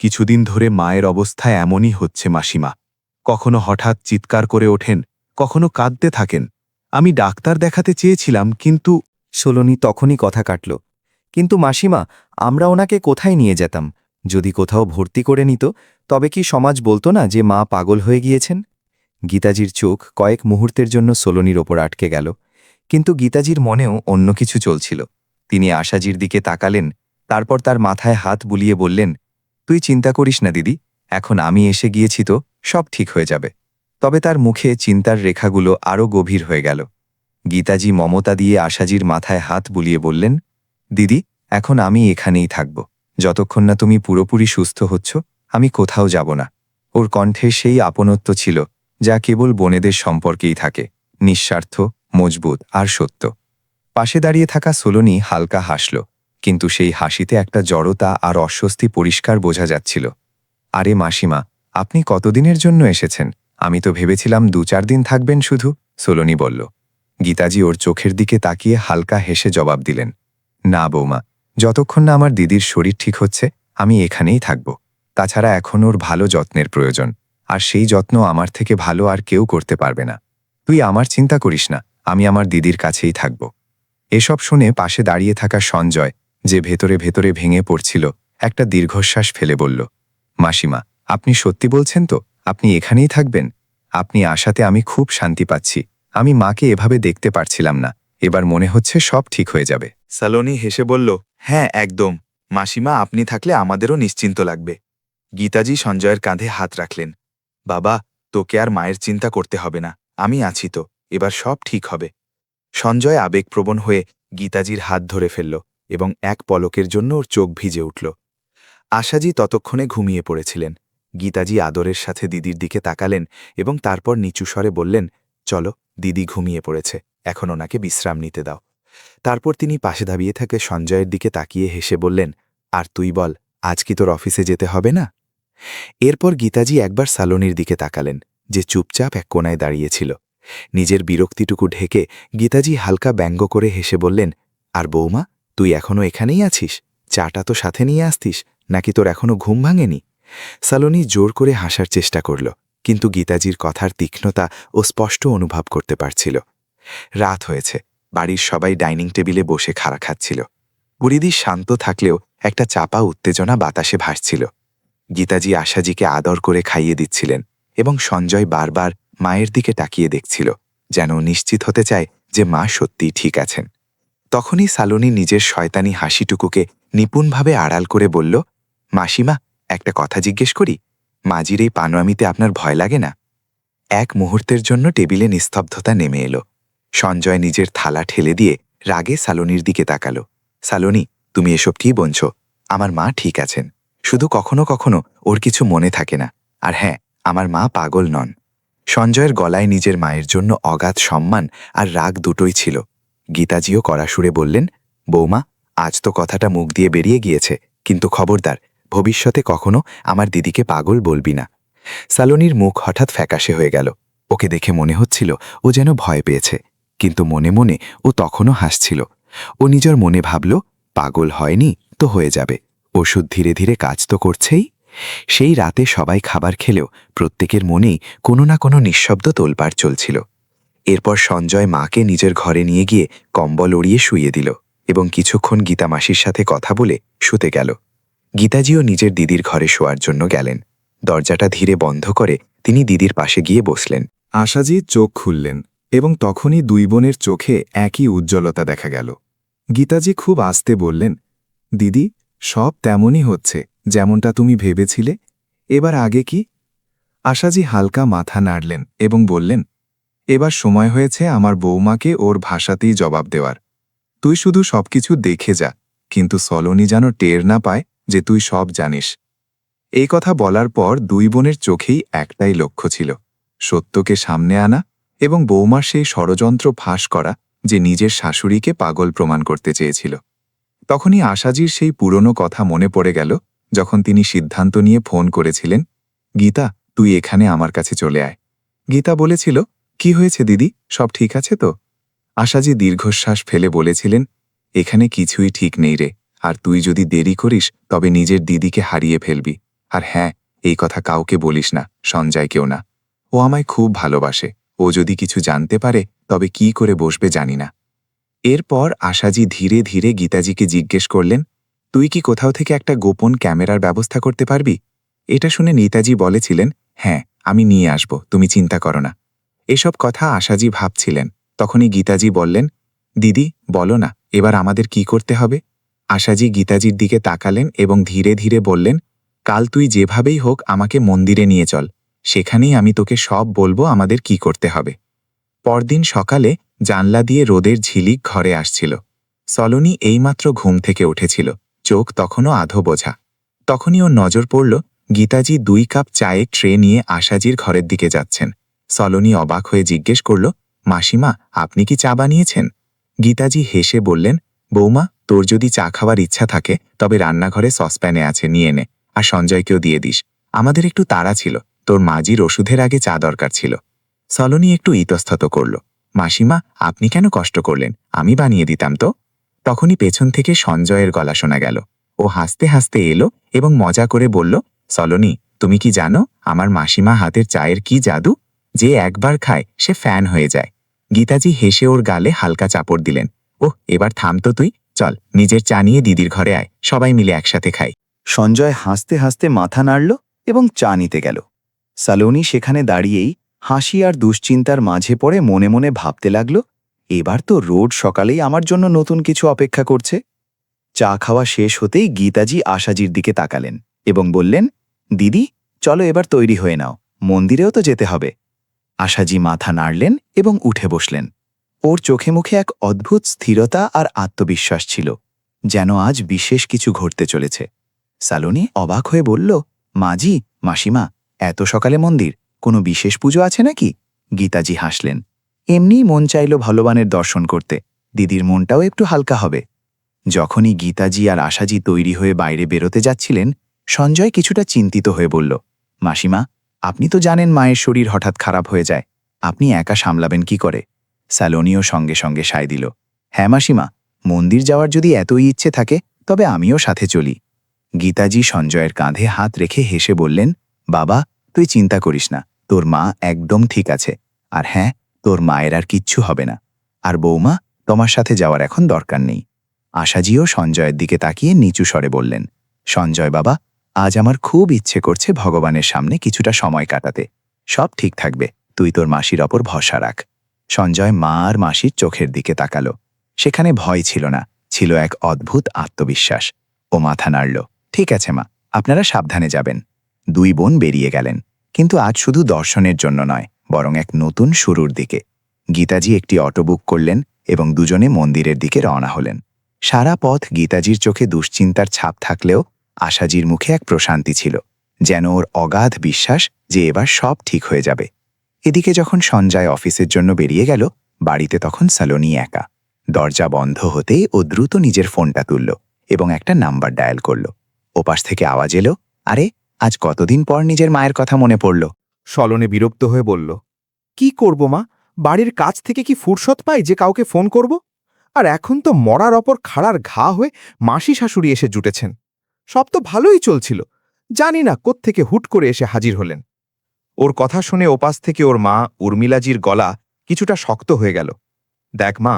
কিছুদিন ধরে মায়ের অবস্থা এমনই হচ্ছে মাসিমা। কখনো হঠাৎ চিৎকার করে ওঠেন, কখনো কাঁদতে থাকেন। আমি ডাক্তার দেখাতে চেয়েছিলাম, কিন্তু সলোনি তখনই কথা কাটল। কিন্তু মাসিমা, আমরা ওনাকে কোথায় নিয়ে যেতাম? যদি কোথাও ভর্তি করে নিত, তবে কি সমাজ বলতো না যে মা পাগল হয়ে গিয়েছেন? গীতাজির চোখ কয়েক মুহূর্তের জন্য সলোনির ওপর আটকে গেল, কিন্তু গীতাজির মনেও অন্য কিছু চলছিল। তিনি আশাজির দিকে তাকালেন, তারপর তার মাথায় হাত বুলিয়ে বললেন, তুই চিন্তা করিস না দিদি, এখন আমি এসে গিয়েছি তো সব ঠিক হয়ে যাবে। তবে তার মুখে চিন্তার রেখাগুলো আরও গভীর হয়ে গেল। গীতাজি মমতা দিয়ে আশাজির মাথায় হাত বুলিয়ে বললেন, দিদি, এখন আমি এখানেই থাকব। যতক্ষণ না তুমি পুরোপুরি সুস্থ হচ্ছ, আমি কোথাও যাব না। ওর কণ্ঠে সেই আপনত্ব ছিল যা কেবল বোনেদের সম্পর্কেই থাকে, নিঃস্বার্থ, মজবুত আর সত্য। পাশে দাঁড়িয়ে থাকা সলোনি হালকা হাসল, কিন্তু সেই হাসিতে একটা জড়তা আর অস্বস্তি পরিষ্কার বোঝা যাচ্ছিল। আরে মাসিমা, আপনি কতদিনের জন্য এসেছেন? আমি তো ভেবেছিলাম 2-4 দিন থাকবেন শুধু, সলোনি বলল। গীতাজি ওর চোখের দিকে তাকিয়ে হালকা হেসে জবাব দিলেন, না বৌমা, যতক্ষণ না আমার দিদির শরীর ঠিক হচ্ছে আমি এখানেই থাকব। তাছাড়া এখন ওর ভালো যত্নের প্রয়োজন, আর সেই যত্ন আমার থেকে ভালো আর কেউ করতে পারবে না। তুই আমার চিন্তা করিস না, আমি আমার দিদির কাছেই থাকব। এসব শুনে পাশে দাঁড়িয়ে থাকা সঞ্জয়, যে ভেতরে ভেতরে ভেঙে পড়ছিল, একটা দীর্ঘশ্বাস ফেলে বলল, মাসিমা, আপনি সত্যি বলছেন তো? আপনি এখানেই থাকবেন? আপনি আশাতে আমি খুব শান্তি পাচ্ছি। আমি মাকে এভাবে দেখতে পারছিলাম না, এবার মনে হচ্ছে সব ঠিক হয়ে যাবে। সলোনি হেসে বলল, হ্যাঁ একদম, মাসিমা আপনি থাকলে আমাদেরও নিশ্চিন্ত লাগবে। গীতাজি সঞ্জয়ের কাঁধে হাত রাখলেন। বাবা, তোকে আর মায়ের চিন্তা করতে হবে না, আমি আছি তো, এবার সব ঠিক হবে। সঞ্জয় আবেগপ্রবণ হয়ে গীতাজির হাত ধরে ফেলল এবং এক পলকের জন্য ওর চোখ ভিজে উঠল। আশাজি ততক্ষণে ঘুমিয়ে পড়েছিলেন। গীতাজি আদরের সাথে দিদির দিকে তাকালেন এবং তারপর নিচু স্বরে বললেন, চলো, দিদি ঘুমিয়ে পড়েছে, এখন ওনাকে বিশ্রাম নিতে দাও। তারপর তিনি পাশে দাঁড়িয়ে থাকে সঞ্জয়ের দিকে তাকিয়ে হেসে বললেন, আর তুই বল, আজ কি তোর অফিসে যেতে হবে না? এরপর গীতাজি একবার সালোনির দিকে তাকালেন, যে চুপচাপ এক কোণায় দাঁড়িয়েছিল। নিজের বিরক্তিটুকু ঢেকে গীতাজি হালকা ব্যঙ্গ করে হেসে বললেন, আর বৌমা, তুই এখনও এখানেই আছিস? চাটা তো সাথে নিয়ে আসতিস, নাকি তোর এখনও ঘুম ভাঙেনি? সালোনি জোর করে হাসার চেষ্টা করল, কিন্তু গীতাজির কথার তীক্ষ্ণতা ও স্পষ্ট অনুভব করতে পারছিল। রাত হয়েছে, বাড়ির সবাই ডাইনিং টেবিলে বসে খাড়া খাচ্ছিল। বুড়িদি শান্ত থাকলেও একটা চাপা উত্তেজনা বাতাসে ভাসছিল। গীতাজি আশাজিকে আদর করে খাইয়ে দিচ্ছিলেন এবং সঞ্জয় বারবার মায়ের দিকে তাকিয়ে দেখছিল, যেন নিশ্চিত হতে চায় যে মা সত্যিই ঠিক আছেন। তখনই সালোনি নিজের শয়তানি হাসিটুকুকে নিপুণভাবে আড়াল করে বলল, মাসিমা, একটা কথা জিজ্ঞেস করি, মাজির এই পানোয়ামিতে আপনার ভয় লাগে না? এক মুহূর্তের জন্য টেবিলে নিস্তব্ধতা নেমে এলো। সঞ্জয় নিজের থালা ঠেলে দিয়ে রাগে সালোনির দিকে তাকালো। সালোনি, তুমি এসব কি বলছ? আমার মা ঠিক আছেন, শুধু কখনো কখনো ওর কিছু মনে থাকে না। আর হ্যাঁ, আমার মা পাগল নন। সঞ্জয়ের গলায় নিজের মায়ের জন্য অগাধ সম্মান আর রাগ দুটোই ছিল। গীতাজিও কড়া সুরে বললেন, বৌমা, আজ তো কথাটা মুখ দিয়ে বেরিয়ে গিয়েছে, কিন্তু খবরদার, ভবিষ্যতে কখনো আমার দিদিকে পাগল বলবি না। সালোনির মুখ হঠাৎ ফ্যাকাশে হয়ে গেল। ওকে দেখে মনে হচ্ছিল ও যেন ভয় পেয়েছে, কিন্তু মনে মনে ও তখনও হাসছিল। ও নিজের মনে ভাবল, পাগল হয়নি তো হয়ে যাবে, ওষুধ ধীরে ধীরে কাজ তো করছেই। সেই রাতে সবাই খাবার খেলেও প্রত্যেকের মনেই কোনো না কোনো নিঃশব্দ তোলপাড় চলছিল। এরপর সঞ্জয় মাকে নিজের ঘরে নিয়ে গিয়ে কম্বল ওড়িয়ে শুইয়ে দিল এবং কিছুক্ষণ গীতা মাসির সাথে কথা বলে শুতে গেল। গীতাজিও নিজের দিদির ঘরে শোয়ার জন্য গেলেন। দরজাটা ধীরে বন্ধ করে তিনি দিদির পাশে গিয়ে বসলেন। আশাজি চোখ খুললেন এবং তখনই দুই বোনের চোখে একই উজ্জ্বলতা দেখা গেল। গীতাজি খুব আস্তে বললেন, দিদি, সব তেমনই হচ্ছে, যেমনটা তুমি ভেবেছিলে। এবার আগে কি? আশাজি হালকা মাথা নাড়লেন এবং বললেন, এবার সময় হয়েছে আমার বৌমাকে ওর ভাষাতেই জবাব দেওয়ার। তুই শুধু সবকিছু দেখে যা, কিন্তু সলোনি যেন টের না পায় যে তুই সব জানিস। এই কথা বলার পর দুই বোনের চোখেই একটাই লক্ষ্য ছিল, সত্যকে সামনে আনা এবং বৌমার সেই ষড়যন্ত্র ফাঁস করা যে নিজের শাশুড়িকে পাগল প্রমাণ করতে চেয়েছিল। তখনই আশাজির সেই পুরনো কথা মনে পড়ে গেল, যখন তিনি সিদ্ধান্ত নিয়ে ফোন করেছিলেন, গীতা তুই এখানে আমার কাছে চলে আয়। গীতা বলেছিল, কি হয়েছে দিদি, সব ঠিক আছে তো? আশাজি দীর্ঘশ্বাস ফেলে বলেছিলেন, এখানে কিছুই ঠিক নেই রে, আর তুই যদি দেরি করিস তবে নিজের দিদিকে হারিয়ে ফেলবি। আর হ্যাঁ, এই কথা কাউকে বলিস না, সঞ্জয়কেও না। ও আমায় খুব ভালোবাসে, ও যদি কিছু জানতে পারে তবে কি করে বসবে জানি না। এরপর আশাজি ধীরে ধীরে গীতাজিকে জিজ্ঞেস করলেন, তুই কি কোথাও থেকে একটা গোপন ক্যামেরার ব্যবস্থা করতে পারবি? এটা শুনে নেতাজি বলেছিলেন, হ্যাঁ আমি নিয়ে আসব, তুমি চিন্তা করো না। এসব কথা আশাজি ভাবছিলেন, তখনই গীতাজি বললেন, দিদি বলো না, এবার আমাদের কি করতে হবে? আশাজি গীতাজির দিকে তাকালেন এবং ধীরে ধীরে বললেন, কাল তুই যেভাবেই হোক আমাকে মন্দিরে নিয়ে চল, সেখানেই আমি তোকে সব বলবো আমাদের কি করতে হবে। পরদিন সকালে জানলা দিয়ে রোদের ঝিলিক ঘরে আসছিল। সলোনি এইমাত্র ঘুম থেকে উঠেছিল, চোখ তখনও আধো বোঝা। তখনই ওর নজর পড়ল গীতাজি 2 কাপ চায়ে ট্রে নিয়ে আশাজির ঘরের দিকে যাচ্ছেন। সলোনি অবাক হয়ে জিজ্ঞেস করল, মাসিমা আপনি কি চা বানিয়েছেন? গীতাজি হেসে বললেন, বৌমা তোর যদি চা খাওয়ার ইচ্ছা থাকে তবে রান্নাঘরে সসপ্যানে আছে, নিয়ে নে, আর সঞ্জয়কেও দিয়ে দিস। আমাদের একটু তাড়া ছিল, তোর মাজির ওষুধের আগে চা দরকার ছিল। সলোনি একটু ইতস্তত করল, মাসিমা আপনি কেন কষ্ট করলেন, আমি বানিয়ে দিতাম তো। তখনই পেছন থেকে সঞ্জয়ের গলা শোনা গেল। ও হাসতে হাসতে এলো এবং মজা করে বলল, সলোনি তুমি কি জানো আমার মাসিমা হাতের চায়ের কি জাদু? যে একবার খায় সে ফ্যান হয়ে যায়। গীতাজি হেসে ওর গালে হালকা চাপড় দিলেন, ওহ এবার থাম তো তুই, চল নিজের চা নিয়ে দিদির ঘরে আয়, সবাই মিলে একসাথে খাই। সঞ্জয় হাসতে হাসতে মাথা নাড়ল এবং চা নিতে গেল। সালোনি সেখানে দাঁড়িয়েই হাসি আর দুশ্চিন্তার মাঝে পড়ে মনে মনে ভাবতে লাগল, এবার তো রোজ সকালেই আমার জন্য নতুন কিছু অপেক্ষা করছে। চা খাওয়া শেষ হতেই গীতাজি আশাজির দিকে তাকালেন এবং বললেন, দিদি চলো এবার তৈরি হয়ে নাও, মন্দিরেও তো যেতে হবে। আশাজি মাথা নাড়লেন এবং উঠে বসলেন। ওর চোখে মুখে এক অদ্ভুত স্থিরতা আর আত্মবিশ্বাস ছিল, যেন আজ বিশেষ কিছু ঘটতে চলেছে। সালোনি অবাক হয়ে বলল, মাজি মাসিমা এত সকালে মন্দির, কোনো বিশেষ পুজো আছে নাকি? গীতাজি হাসলেন, এমনিই মন চাইল ভগবানের দর্শন করতে, দিদির মনটাও একটু হালকা হবে। যখনই গীতাজি আর আশাজি তৈরি হয়ে বাইরে বেরোতে যাচ্ছিলেন, সঞ্জয় কিছুটা চিন্তিত হয়ে বলল, মাসিমা আপনি তো জানেন মায়ের শরীর হঠাৎ খারাপ হয়ে যায়, আপনি একা সামলাবেন কি করে? সালোনিও সঙ্গে সঙ্গে সায় দিল, হ্যাঁ মাসিমা, মন্দির যাওয়ার যদি এতই ইচ্ছে থাকে তবে আমিও সাথে চলি। গীতাজি সঞ্জয়ের কাঁধে হাত রেখে হেসে বললেন, বাবা তুই চিন্তা করিস না, তোর মা একদম ঠিক আছে, আর হ্যাঁ তোর মায়ের আর কিচ্ছু হবে না। আর বৌমা তোমার সাথে যাওয়ার এখন দরকার নেই। আশাজিও সঞ্জয়ের দিকে তাকিয়ে নিচু স্বরে বললেন, সঞ্জয় বাবা আজ আমার খুব ইচ্ছে করছে ভগবানের সামনে কিছুটা সময় কাটাতে, সব ঠিক থাকবে, তুই তোর মাসির ওপর ভরসা রাখ। সঞ্জয় মা আর মাসির চোখের দিকে তাকালো, সেখানে ভয় ছিল না, ছিল এক অদ্ভুত আত্মবিশ্বাস। ও মাথা নাড়ল, ঠিক আছে মা, আপনারা সাবধানে যাবেন। দুই বোন বেরিয়ে গেলেন, কিন্তু আজ শুধু দর্শনের জন্য নয়, বরং এক নতুন শুরুর দিকে। গীতাজি একটি অটো বুক করলেন এবং দুজনে মন্দিরের দিকে রওনা হলেন। সারা পথ গীতাজির চোখে দুশ্চিন্তার ছাপ থাকলেও আশাজির মুখে এক প্রশান্তি ছিল, যেন ওর অগাধ বিশ্বাস যে এবার সব ঠিক হয়ে যাবে। এদিকে যখন সঞ্জয় অফিসের জন্য বেরিয়ে গেল, বাড়িতে তখন সালোনি একা। দরজা বন্ধ হতেই ও দ্রুত নিজের ফোনটা তুলল এবং একটা নাম্বার ডায়াল করল। ওপাশ থেকে আওয়াজ এলো, আরে আজ কতদিন পর নিজের মায়ের কথা মনে পড়ল। সলনে বিরক্ত হয়ে বলল, কি করব মা, বাড়ির কাজ থেকে কি ফুরসত পাই যে কাউকে ফোন করব? আর এখন তো মরার অপর খাড়ার ঘা হয়ে মাসি শাশুড়ি এসে জুটেছেন। সব তো ভালোই চলছিল, জানি না কোত্থেকে হুট করে এসে হাজির হলেন। ওর কথা শুনে ওপাশ থেকে ওর মা উর্মিলাজির গলা কিছুটা শক্ত হয়ে গেল। দেখ মা,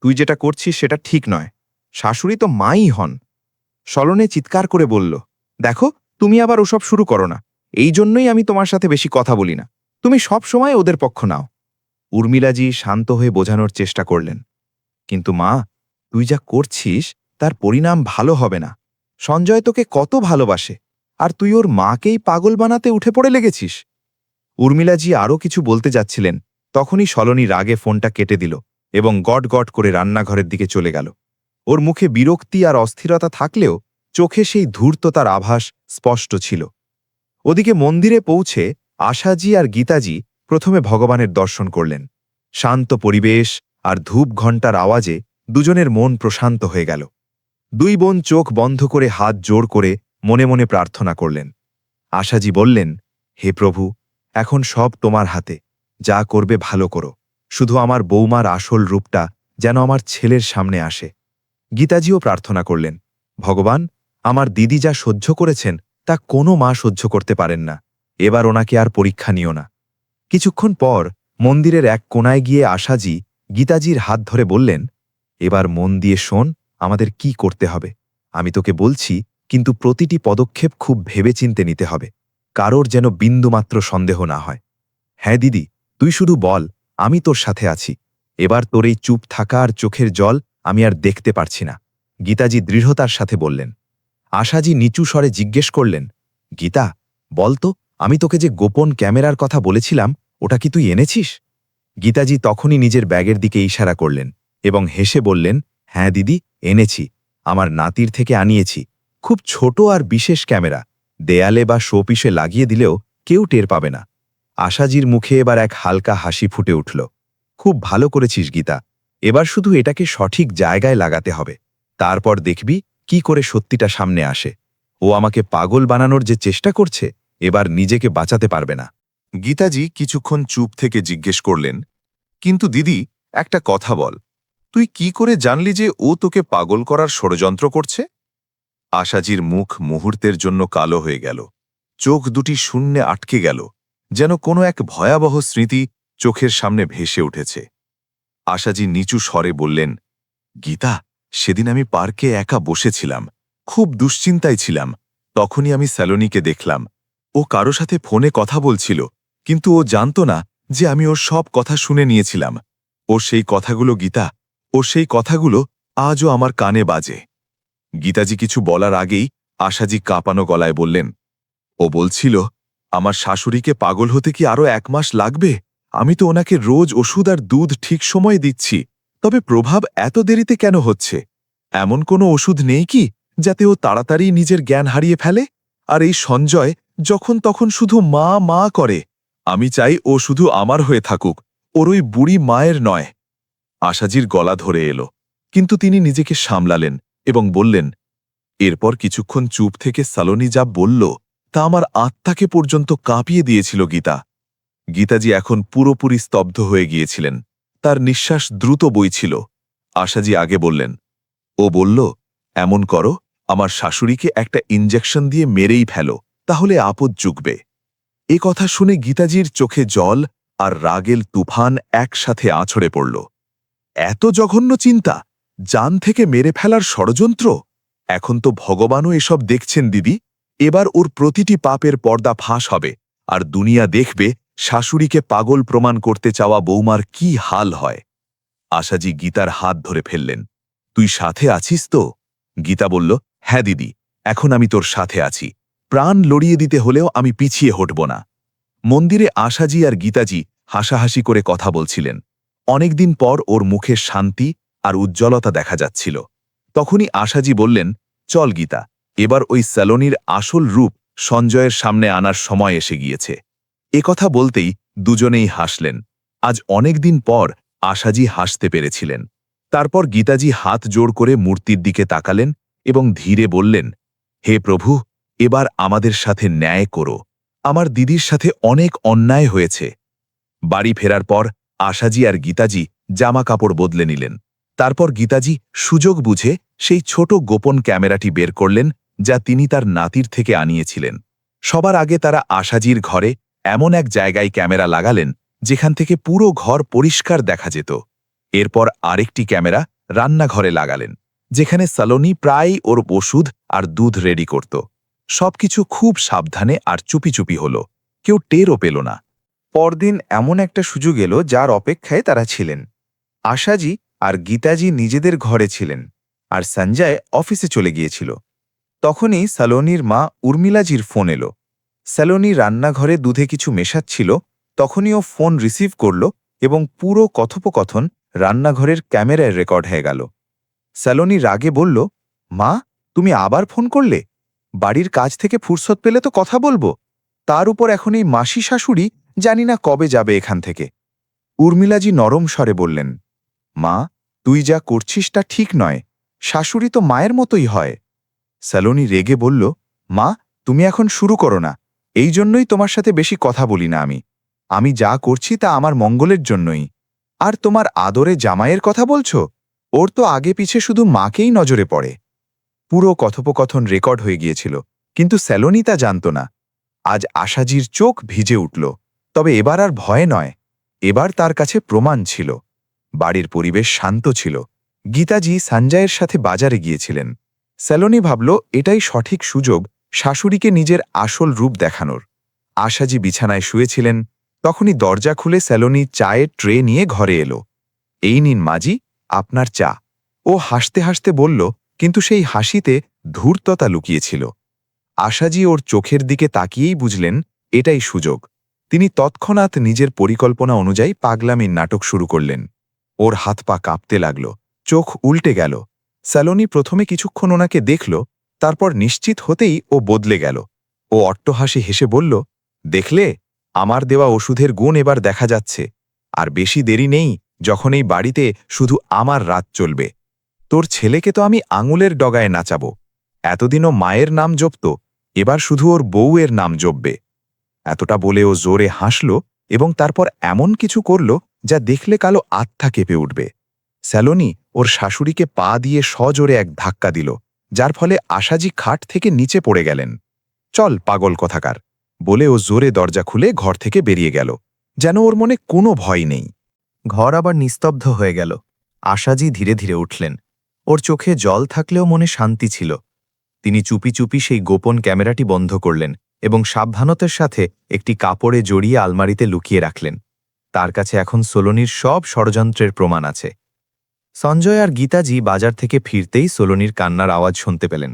তুই যেটা করছিস সেটা ঠিক নয়, শাশুড়ি তো মাই হন। সলনে চিৎকার করে বলল, দেখো তুমি আবার ওসব শুরু করো না, এই জন্যই আমি তোমার সাথে বেশি কথা বলি না, তুমি সব সময় ওদের পক্ষ নাও। উর্মিলাজি শান্ত হয়ে বোঝানোর চেষ্টা করলেন, কিন্তু মা তুই যা করছিস তার পরিণাম ভালো হবে না। সঞ্জয় তোকে কত ভালোবাসে, আর তুই ওর মাকেই পাগল বানাতে উঠে পড়ে লেগেছিস। উর্মিলাজি আরও কিছু বলতে যাচ্ছিলেন, তখনই সলোনী রাগে ফোনটা কেটে দিল এবং গট গট করে রান্নাঘরের দিকে চলে গেল। ওর মুখে বিরক্তি আর অস্থিরতা থাকলেও চোখে সেই ধূর্ততার আভাস স্পষ্ট ছিল। ওদিকে মন্দিরে পৌঁছে আশাজি আর গীতাজি প্রথমে ভগবানের দর্শন করলেন। শান্ত পরিবেশ আর ধূপ ঘণ্টার আওয়াজে দুজনের মন প্রশান্ত হয়ে গেল। দুই বোন চোখ বন্ধ করে হাত জোড় করে মনে মনে প্রার্থনা করলেন। আশাজি বললেন, হে প্রভু, এখন সব তোমার হাতে, যা করবে ভালো করো, শুধু আমার বৌমার আসল রূপটা যেন আমার ছেলের সামনে আসে। গীতাজিও প্রার্থনা করলেন, ভগবান, আমার দিদি যা সহ্য করেছেন তা কোনো মা সহ্য করতে পারেন না, এবার ওনাকে আর পরীক্ষা নিও না। কিছুক্ষণ পর মন্দিরের এক কোণায় গিয়ে আশাজি গীতাজির হাত ধরে বললেন, এবার মন দিয়ে শোন আমাদের কি করতে হবে। আমি তোকে বলছি, কিন্তু প্রতিটি পদক্ষেপ খুব ভেবেচিন্তে নিতে হবে, কারোর যেন বিন্দুমাত্র সন্দেহ না হয়। হ্যাঁ দিদি, তুই শুধু বল, আমি তোর সাথে আছি। এবার তোর এই চুপ থাকা আর চোখের জল আমি আর দেখতে পারছি না, গীতাজি দৃঢ়তার সাথে বললেন। আশাজি নিচু স্বরে জিজ্ঞেস করলেন, গীতা, বলতো, আমি তোকে যে গোপন ক্যামেরার কথা বলেছিলাম ওটা কি তুই এনেছিস? গীতাজি তখনই নিজের ব্যাগের দিকে ইশারা করলেন এবং হেসে বললেন, হ্যাঁ দিদি, এনেছি, আমার নাতির থেকে আনিয়েছি। খুব ছোট আর বিশেষ ক্যামেরা, দেয়ালে বা শোপিসে লাগিয়ে দিলেও কেউ টের পাবে না। আশাজির মুখে এবার এক হালকা হাসি ফুটে উঠল। খুব ভালো করেছিস গীতা, এবার শুধু এটাকে সঠিক জায়গায় লাগাতে হবে, তারপর দেখবি কি করে সত্যিটা সামনে আসে। ও আমাকে পাগল বানানোর যে চেষ্টা করছে, এবার নিজেকে বাঁচাতে পারবে না। গীতাজি কিছুক্ষণ চুপ থেকে জিজ্ঞেস করলেন, কিন্তু দিদি, একটা কথা বল, তুই কি করে জানলি যে ও তোকে পাগল করার ষড়যন্ত্র করছে? আশাজির মুখ মুহূর্তের জন্য কালো হয়ে গেল, চোখ দুটি শূন্যে আটকে গেল, যেন কোনো এক ভয়াবহ স্মৃতি চোখের সামনে ভেসে উঠেছে। আশাজি নিচু স্বরে বললেন, গীতা, সেদিন আমি পার্কে একা বসেছিলাম, খুব দুশ্চিন্তায় ছিলাম। তখনই আমি স্যালোনিকে দেখলাম। ও কারো সাথে ফোনে কথা বলছিল, কিন্তু ও জানত না যে আমি ওর সব কথা শুনে নিয়েছিলাম। ওর সেই কথাগুলো, গীতা, ওর সেই কথাগুলো আজও আমার কানে বাজে। গীতাজি কিছু বলার আগেই আশাজি কাঁপানো গলায় বললেন, ও বলছিল, আমার শাশুড়িকে পাগল হতে কি আরও 1 মাস লাগবে? আমি তো ওনাকে রোজ ওষুধ আর দুধ ঠিক সময়ে দিচ্ছি, তবে প্রভাব এত দেরিতে কেন হচ্ছে? এমন কোনো ওষুধ নেই কি যাতে ও তাড়াতাড়ি নিজের জ্ঞান হারিয়ে ফেলে? আর এই সঞ্জয় যখন তখন শুধু মা মা করে। আমি চাই ও শুধু আমার হয়ে থাকুক, ওর ওই বুড়ি মায়ের নয়। আশাজির গলা ধরে এলো, কিন্তু তিনি নিজেকে সামলালেন এবং বললেন, এরপর কিছুক্ষণ চুপ থেকে সালোনি যা বলল তা আমার আত্মাকে পর্যন্ত কাঁপিয়ে দিয়েছিল গীতা। গীতাজি এখন পুরোপুরি স্তব্ধ হয়ে গিয়েছিলেন, তার নিঃশ্বাস দ্রুত বইছিল। আশাজি আগে বললেন, ও বলল, এমন করো, আমার শাশুড়িকে একটা ইঞ্জেকশন দিয়ে মেরেই ফেলো, তাহলে আপদ জুগবে। এ কথা শুনে গীতাজির চোখে জল আর রাগেল তুফান একসাথে আছড়ে পড়ল। এত জঘন্য চিন্তা, জান থেকে মেরে ফেলার ষড়যন্ত্র! এখন তো ভগবানও এসব দেখছেন দিদি। এবার ওর প্রতিটি পাপের পর্দা ফাঁস হবে, আর দুনিয়া দেখবে শাশুড়িকে পাগল প্রমাণ করতে চাওয়া বৌমার কি হাল হয়। আশাজি গীতার হাত ধরে ফেললেন। তুই সাথে আছিস তো? গীতা বলল, হ্যাঁ দিদি, এখন আমি তোর সাথে আছি। প্রাণ লড়িয়ে দিতে হলেও আমি পিছিয়ে হটব না। মন্দিরে আশাজি আর গীতাজি হাসাহাসি করে কথা বলছিলেন। অনেকদিন পর ওর মুখে শান্তি আর উজ্জ্বলতা দেখা যাচ্ছিল। তখনই আশাজি বললেন, চল গীতা, এবার ওই স্যালোনির আসল রূপ সঞ্জয়ের সামনে আনার সময় এসে গিয়েছে। কথা বলতেই দুজনেই হাসলেন। আজ অনেকদিন পর আশাজি হাসতে পেরেছিলেন। তারপর গীতাজি হাত জোড় করে মূর্তির দিকে তাকালেন এবং ধীরে বললেন, হে প্রভু, এবার আমাদের সাথে ন্যায় করো। আমার দিদির সাথে অনেক অন্যায় হয়েছে। বাড়ি ফেরার পর আশাজি আর গীতাজি জামা কাপড় বদলে নিলেন। তারপর গীতাজি সুযোগ বুঝে সেই ছোট গোপন ক্যামেরাটি বের করলেন, যা তিনি তার নাতির থেকে আনিয়েছিলেন। সবার আগে তারা আশাজির ঘরে এমন এক জায়গায় ক্যামেরা লাগালেন যেখান থেকে পুরো ঘর পরিষ্কার দেখা যেত। এরপর আরেকটি ক্যামেরা রান্নাঘরে লাগালেন, যেখানে সালোনি প্রায়ই ওর ওষুধ আর দুধ রেডি করত। সবকিছু খুব সাবধানে আর চুপি চুপি হল, কেউ টেরও পেল না। পরদিন এমন একটা সুযোগ এলো যার অপেক্ষায় তারা ছিলেন। আশাজি আর গীতাজি নিজেদের ঘরে ছিলেন, আর সঞ্জয় অফিসে চলে গিয়েছিল। তখনই সলোনির মা উর্মিলাজির ফোন এলো। সলোনি রান্নাঘরে দুধে কিছু মেশাচ্ছিল, তখনই ও ফোন রিসিভ করল এবং পুরো কথোপকথন রান্নাঘরের ক্যামেরায় রেকর্ড হয়ে গেল। সলোনি রাগে বলল, মা, তুমি আবার ফোন করলে? বাড়ির কাজ থেকে ফুরসত পেলে তো কথা বলবো। তার উপর এখন এই মাসি শাশুড়ি জানি না কবে যাবে এখান থেকে। উর্মিলাজি নরম স্বরে বললেন, মা, তুই যা করছিস তা ঠিক নয়। শাশুড়ি তো মায়ের মতোই হয়। সলোনি রেগে বলল, মা, তুমি এখন শুরু করো না। এই জন্যই তোমার সাথে বেশি কথা বলি না আমি যা করছি তা আমার মঙ্গলের জন্যই। আর তোমার আদরে জামাইয়ের কথা বলছো? ওর তো আগে পিছে শুধু মাকেই নজরে পড়ে। পুরো কথোপকথন রেকর্ড হয়ে গিয়েছিল, কিন্তু সলোনি তা জানত না। আজ আশাজির চোখ ভিজে উঠল, তবে এবার আর ভয় নয়, এবার তার কাছে প্রমাণ ছিল। বাড়ির পরিবেশ শান্ত ছিল। গীতাজি সঞ্জয়ের সাথে বাজারে গিয়েছিলেন। সলোনি ভাবল এটাই সঠিক সুযোগ শাশুড়িকে নিজের আসল রূপ দেখানোর। আশাজি বিছানায় শুয়েছিলেন, তখনই দরজা খুলে সলোনি চায়ের ট্রে নিয়ে ঘরে এলো। এই নিন মাজি, আপনার চা। ও হাসতে হাসতে বলল, কিন্তু সেই হাসিতে ধূর্ততা লুকিয়েছিল। আশাজি ওর চোখের দিকে তাকিয়েই বুঝলেন এটাই সুযোগ। তিনি তৎক্ষণাৎ নিজের পরিকল্পনা অনুযায়ী পাগলামির নাটক শুরু করলেন। ওর হাত পা কাঁপতে লাগল, চোখ উল্টে গেল। সলোনি প্রথমে কিছুক্ষণ ওনাকে দেখল, তারপর নিশ্চিত হতেই ও বদলে গেল। ও অট্টহাসি হেসে বলল, দেখলে, আমার দেওয়া ওষুধের গুণ এবার দেখা যাচ্ছে। আর বেশি দেরি নেই যখন এই বাড়িতে শুধু আমার রাত চলবে। তোর ছেলেকে তো আমি আঙুলের ডগায় নাচাব। এতদিনও মায়ের নাম জপত, এবার শুধু ওর বউয়ের নাম জপবে। এতটা বলে ও জোরে হাসল এবং তারপর এমন কিছু করল যা দেখলে কালো আত্মা কেঁপে উঠবে। সলোনি ওর শাশুড়িকে পা দিয়ে সজোরে এক ধাক্কা দিল, যার ফলে আশাজি খাট থেকে নিচে পড়ে গেলেন। চল পাগল কথাকার, বলে ও জোরে দরজা খুলে ঘর থেকে বেরিয়ে গেল, যেন ওর মনে কোনো ভয় নেই। ঘর আবার নিস্তব্ধ হয়ে গেল। আশাজি ধীরে ধীরে উঠলেন। ওর চোখে জল থাকলেও মনে শান্তি ছিল। তিনি চুপি চুপি সেই গোপন ক্যামেরাটি বন্ধ করলেন এবং সাবধানতার সাথে একটি কাপড়ে জড়িয়ে আলমারিতে লুকিয়ে রাখলেন। তার কাছে এখন সলোনির সব ষড়যন্ত্রের প্রমাণ আছে। সঞ্জয় আর গীতাজি বাজার থেকে ফিরতেই সলোনির কান্নার আওয়াজ শুনতে পেলেন।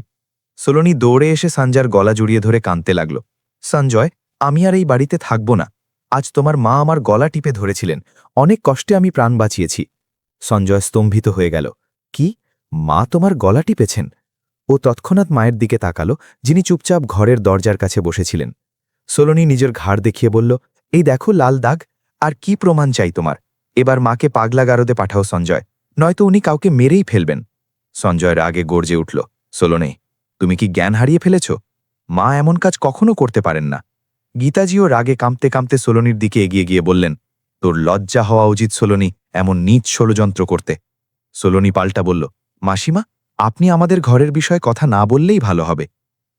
সলোনি দৌড়ে এসে সঞ্জয়ের গলা জড়িয়ে ধরে কাঁদতে লাগল। সঞ্জয়, আমি আর এই বাড়িতে থাকব না। আজ তোমার মা আমার গলা টিপে ধরেছিলেন, অনেক কষ্টে আমি প্রাণ বাঁচিয়েছি। সঞ্জয় স্তম্ভিত হয়ে গেল। কি, মা তোমার গলা টিপেছেন? ও তৎক্ষণাৎ মায়ের দিকে তাকালো, যিনি চুপচাপ ঘরের দরজার কাছে বসেছিলেন। সলোনি নিজের ঘাড় দেখিয়ে বলল, এই দেখো লাল দাগ। আর কি প্রমাণ চাই তোমার? এবার মাকে পাগলাগারদে পাঠাও সঞ্জয়, নয়তো উনি কাউকে মেরেই ফেলবেন। সঞ্জয় রাগে গর্জে উঠল, সলোনি, তুমি কি জ্ঞান হারিয়ে ফেলেছ? মা এমন কাজ কখনো করতে পারেন না। গীতাজিও রাগে কাঁপতে কাঁপতে সলোনির দিকে এগিয়ে গিয়ে বললেন, তোর লজ্জা হওয়া উচিত সলোনি, এমন নীচ ষড়যন্ত্র করতে। সলোনি পাল্টা বলল, মাসিমা, আপনি আমাদের ঘরের বিষয়ে কথা না বললেই ভালো হবে।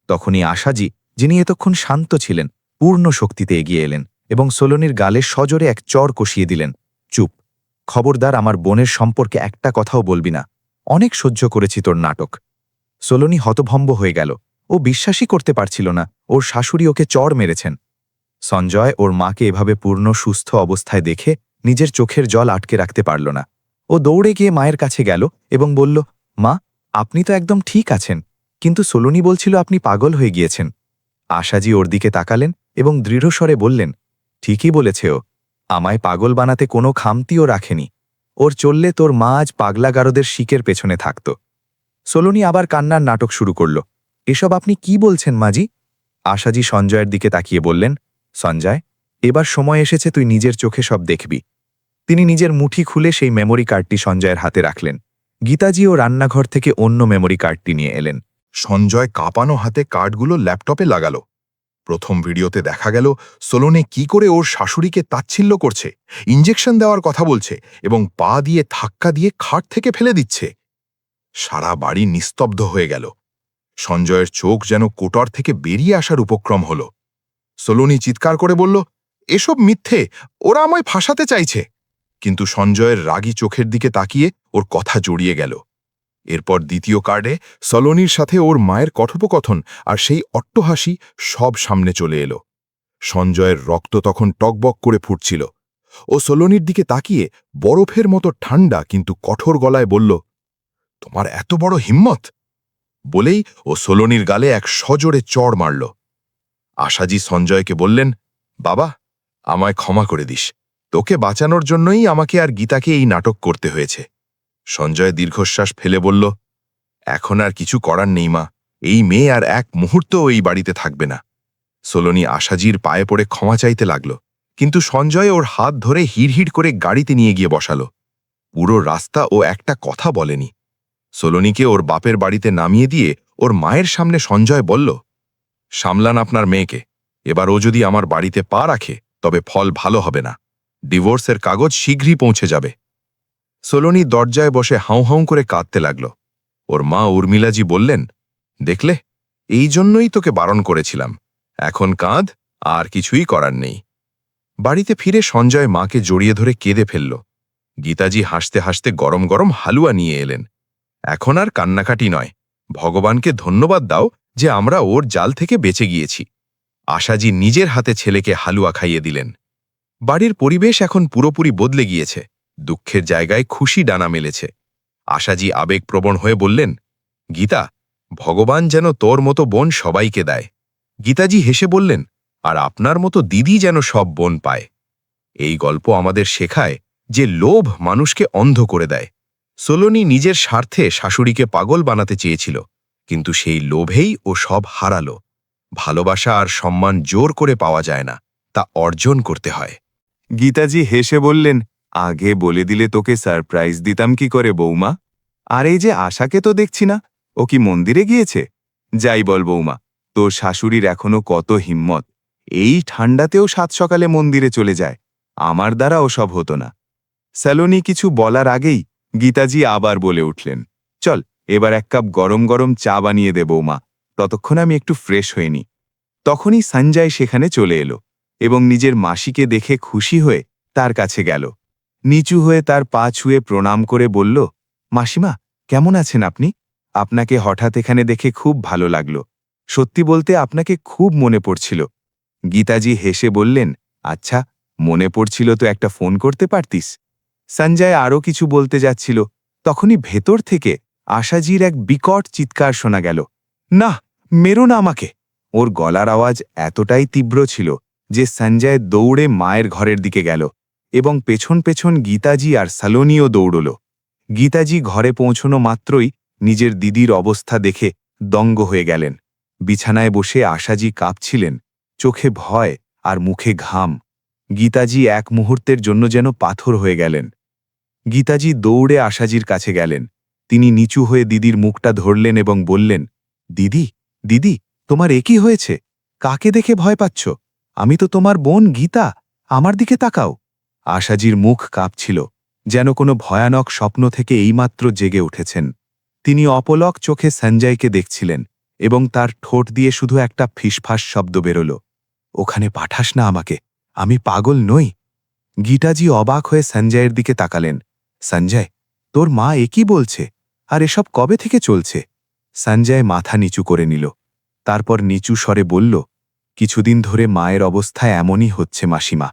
তখনই আশাজি, যিনি এতক্ষণ শান্ত ছিলেন, পূর্ণ শক্তিতে এগিয়ে এলেন এবং সলোনির গালে সজোরে এক চড় কষিয়ে দিলেন। চুপ, খবরদার আমার বোনের সম্পর্কে একটা কথাও বলবি না। অনেক সহ্য করেছি তোর নাটক। সলোনি হতভম্ব হয়ে গেল। ও বিশ্বাসই করতে পারছিল না ওর শাশুড়ি ওকে চড় মেরেছেন। সঞ্জয় ওর মাকে এভাবে পূর্ণ সুস্থ অবস্থায় দেখে নিজের চোখের জল আটকে রাখতে পারল না। ও দৌড়ে গিয়ে মায়ের কাছে গেল এবং বলল, মা, আপনি তো একদম ঠিক আছেন, কিন্তু সলোনি বলছিল আপনি পাগল হয়ে গিয়েছেন। আশাজি ওর দিকে তাকালেন এবং দৃঢ়স্বরে বললেন, ঠিকই বলেছে ও, আমায় পাগল বানাতে কোনো খামতিও রাখেনি। ওর চললে তোর মা আজ পাগলাগারদের শিকের পেছনে থাকত। সলোনি আবার কান্নার নাটক শুরু করল। এসব আপনি কি বলছেন মাজি? আশাজি সঞ্জয়ের দিকে তাকিয়ে বললেন, সঞ্জয়, এবার সময় এসেছে তুই নিজের চোখে সব দেখবি। তিনি নিজের মুঠি খুলে সেই মেমোরি কার্ডটি সঞ্জয়ের হাতে রাখলেন। গীতাজিও রান্নাঘর থেকে অন্য মেমোরি কার্ডটি নিয়ে এলেন। সঞ্জয় কাঁপানো হাতে কার্ডগুলো ল্যাপটপে লাগালো। প্রথম ভিডিওতে দেখা গেল সোলোনে কি করে ওর শাশুড়িকে তাচ্ছিল্য করছে, ইঞ্জেকশন দেওয়ার কথা বলছে এবং পা দিয়ে ধাক্কা দিয়ে খাট থেকে ফেলে দিচ্ছে। সারা বাড়ি নিস্তব্ধ হয়ে গেল। সঞ্জয়ের চোখ যেন কোটর থেকে বেরিয়ে আসার উপক্রম হল। সোলোনি চিৎকার করে বলল, এসব মিথ্যে, ওরা আমায় ফাঁসাতে চাইছে। কিন্তু সঞ্জয়ের রাগী চোখের দিকে তাকিয়ে ওর কথা জড়িয়ে গেল। এরপর দ্বিতীয় কার্ডে সলোনির সাথে ওর মায়ের কথোপকথন আর সেই অট্টহাসি সব সামনে চলে এলো। সঞ্জয়ের রক্ত তখন টকবক করে ফুটছিল। ও সলোনির দিকে তাকিয়ে বরফের মতো ঠান্ডা কিন্তু কঠোর গলায় বলল, তোমার এত বড় হিম্মত! বলেই ও সোলোনির গালে এক সজোরে চড় মারল। আশাজি সঞ্জয়কে বললেন, বাবা, আমায় ক্ষমা করে দিস। তোকে বাঁচানোর জন্যই আমাকে আর গীতাকে এই নাটক করতে হয়েছে। সঞ্জয় দীর্ঘশ্বাস ফেলে বলল, এখন আর কিছু করার নেই মা, এই মেয়ে আর এক মুহূর্তও এই বাড়িতে থাকবে না। সোলোনি আশাজির পায়ে পড়ে ক্ষমা চাইতে লাগল, কিন্তু সঞ্জয় ওর হাত ধরে হিড়হিড় করে গাড়িতে নিয়ে গিয়ে বসালো। পুরো রাস্তা ও একটা কথা বলেনি। সোলোনিকে ওর বাপের বাড়িতে নামিয়ে দিয়ে ওর মায়ের সামনে সঞ্জয় বলল, সামলান আপনার মেয়েকে, এবার ও যদি আমার বাড়িতে পা রাখে তবে ফল ভালো হবে না। ডিভোর্সের কাগজ শীঘ্রই পৌঁছে যাবে। সোলোনি দরজায় বসে হাউ হাউ করে কাঁদতে লাগল। ওর মা উর্মিলাজি বললেন, দেখলে, এই জন্যই তোকে বারণ করেছিলাম, এখন কাঁদ, আর কিছুই করার নেই। বাড়িতে ফিরে সঞ্জয় মাকে জড়িয়ে ধরে কেঁদে ফেলল। গীতাজি হাসতে হাসতে গরম গরম হালুয়া নিয়ে এলেন। এখন আর কান্নাকাটি নয়, ভগবানকে ধন্যবাদ দাও যে আমরা ওর জাল থেকে বেঁচে গিয়েছি। আশাজি নিজের হাতে ছেলেকে হালুয়া খাইয়ে দিলেন। বাড়ির পরিবেশ এখন পুরোপুরি বদলে গিয়েছে, দুঃখের জায়গায় খুশি ডানা মেলেছে। আশাজি আবেগপ্রবণ হয়ে বললেন, গীতা, ভগবান যেন তোর মতো বোন সবাইকে দেয়। গীতাজি হেসে বললেন, আর আপনার মতো দিদি যেন সব বোন পায়। এই গল্প আমাদের শেখায় যে লোভ মানুষকে অন্ধ করে দেয়। সোলোনি নিজের স্বার্থে শাশুড়িকে পাগল বানাতে চেয়েছিল, কিন্তু সেই লোভেই ও সব হারালো। ভালোবাসা আর সম্মান জোর করে পাওয়া যায় না, তা অর্জন করতে হয়। গীতাজি হেসে বললেন, আগে বলে দিলে তোকে সারপ্রাইজ দিতাম কি করে বৌমা? আর এই যে আশাকে তো দেখছি না, ও কি মন্দিরে গিয়েছে? যাই বল বৌমা, তোর শাশুড়ির এখনো কত হিম্মত, এই ঠান্ডাতেও সাত সকালে মন্দিরে চলে যায়। আমার দ্বারা ওসব হতো না। স্যালোনি কিছু বলার আগেই গীতাজি আবার বলে উঠলেন, চল এবার এক কাপ গরম গরম চা বানিয়ে দে বৌমা, ততক্ষণ আমি একটু ফ্রেশ হয়ে নি। তখনই সঞ্জয় সেখানে চলে এলো এবং নিজের মাসিকে দেখে খুশি হয়ে তার কাছে গেল। নিচু হয়ে তার পা ছুঁয়ে প্রণাম করে বলল, মাসিমা, কেমন আছেন আপনি? আপনাকে হঠাৎ এখানে দেখে খুব ভালো লাগলো। সত্যি বলতে আপনাকে খুব মনে পড়ছিল। গীতাজি হেসে বললেন, আচ্ছা, মনে পড়ছিল তো একটা ফোন করতে পারতিস। সঞ্জয় আরও কিছু বলতে যাচ্ছিল, তখনই ভেতর থেকে আশাজির এক বিকট চিৎকার শোনা গেল, না, মেরো না আমাকে। ওর গলার আওয়াজ এতটাই তীব্র ছিল যে সঞ্জয় দৌড়ে মায়ের ঘরের দিকে গেল এবং পেছন পেছন গীতাজি আর সালোনিও দৌড়ল। গীতাজি ঘরে পৌঁছনো মাত্রই নিজের দিদির অবস্থা দেখে দঙ্গ হয়ে গেলেন। বিছানায় বসে আশাজি কাঁপছিলেন, চোখে ভয় আর মুখে ঘাম। গীতাজি এক মুহূর্তের জন্য যেন পাথর হয়ে গেলেন। গীতাজি দৌড়ে আশাজির কাছে গেলেন। তিনি নিচু হয়ে দিদির মুখটা ধরলেন এবং বললেন, দিদি, দিদি, তোমার এ কি হয়েছে? কাকে দেখে ভয় পাচ্ছ? আমি তো তোমার বোন গীতা, আমার দিকে তাকাও। আশাজির মুখ কাঁপছিল, যেন কোনো ভয়ানক স্বপ্ন থেকে এইমাত্র জেগে উঠেছেন। তিনি অপলক চোখে সঞ্জয়কে দেখছিলেন এবং তার ঠোঁট দিয়ে শুধু একটা ফিসফাস শব্দ বেরোল, ওখানে পাঠাস না আমাকে, আমি পাগল নই। গীতাজি অবাক হয়ে সঞ্জয়ের দিকে তাকালেন। সঞ্জয়, তোর মা এ কি বলছে, আর এসব কবে থেকে চলছে? সঞ্জয় মাথা নিচু করে নিল, তারপর নিচু স্বরে বলল, কিছুদিন ধরে মায়ের অবস্থা এমনই হচ্ছে মাসিমা।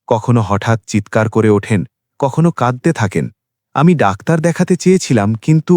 কখনো হঠাৎ চিৎকার করে ওঠেন, কখনো কাঁদতে থাকেন। আমি ডাক্তার দেখাতে চেয়েছিলাম, কিন্তু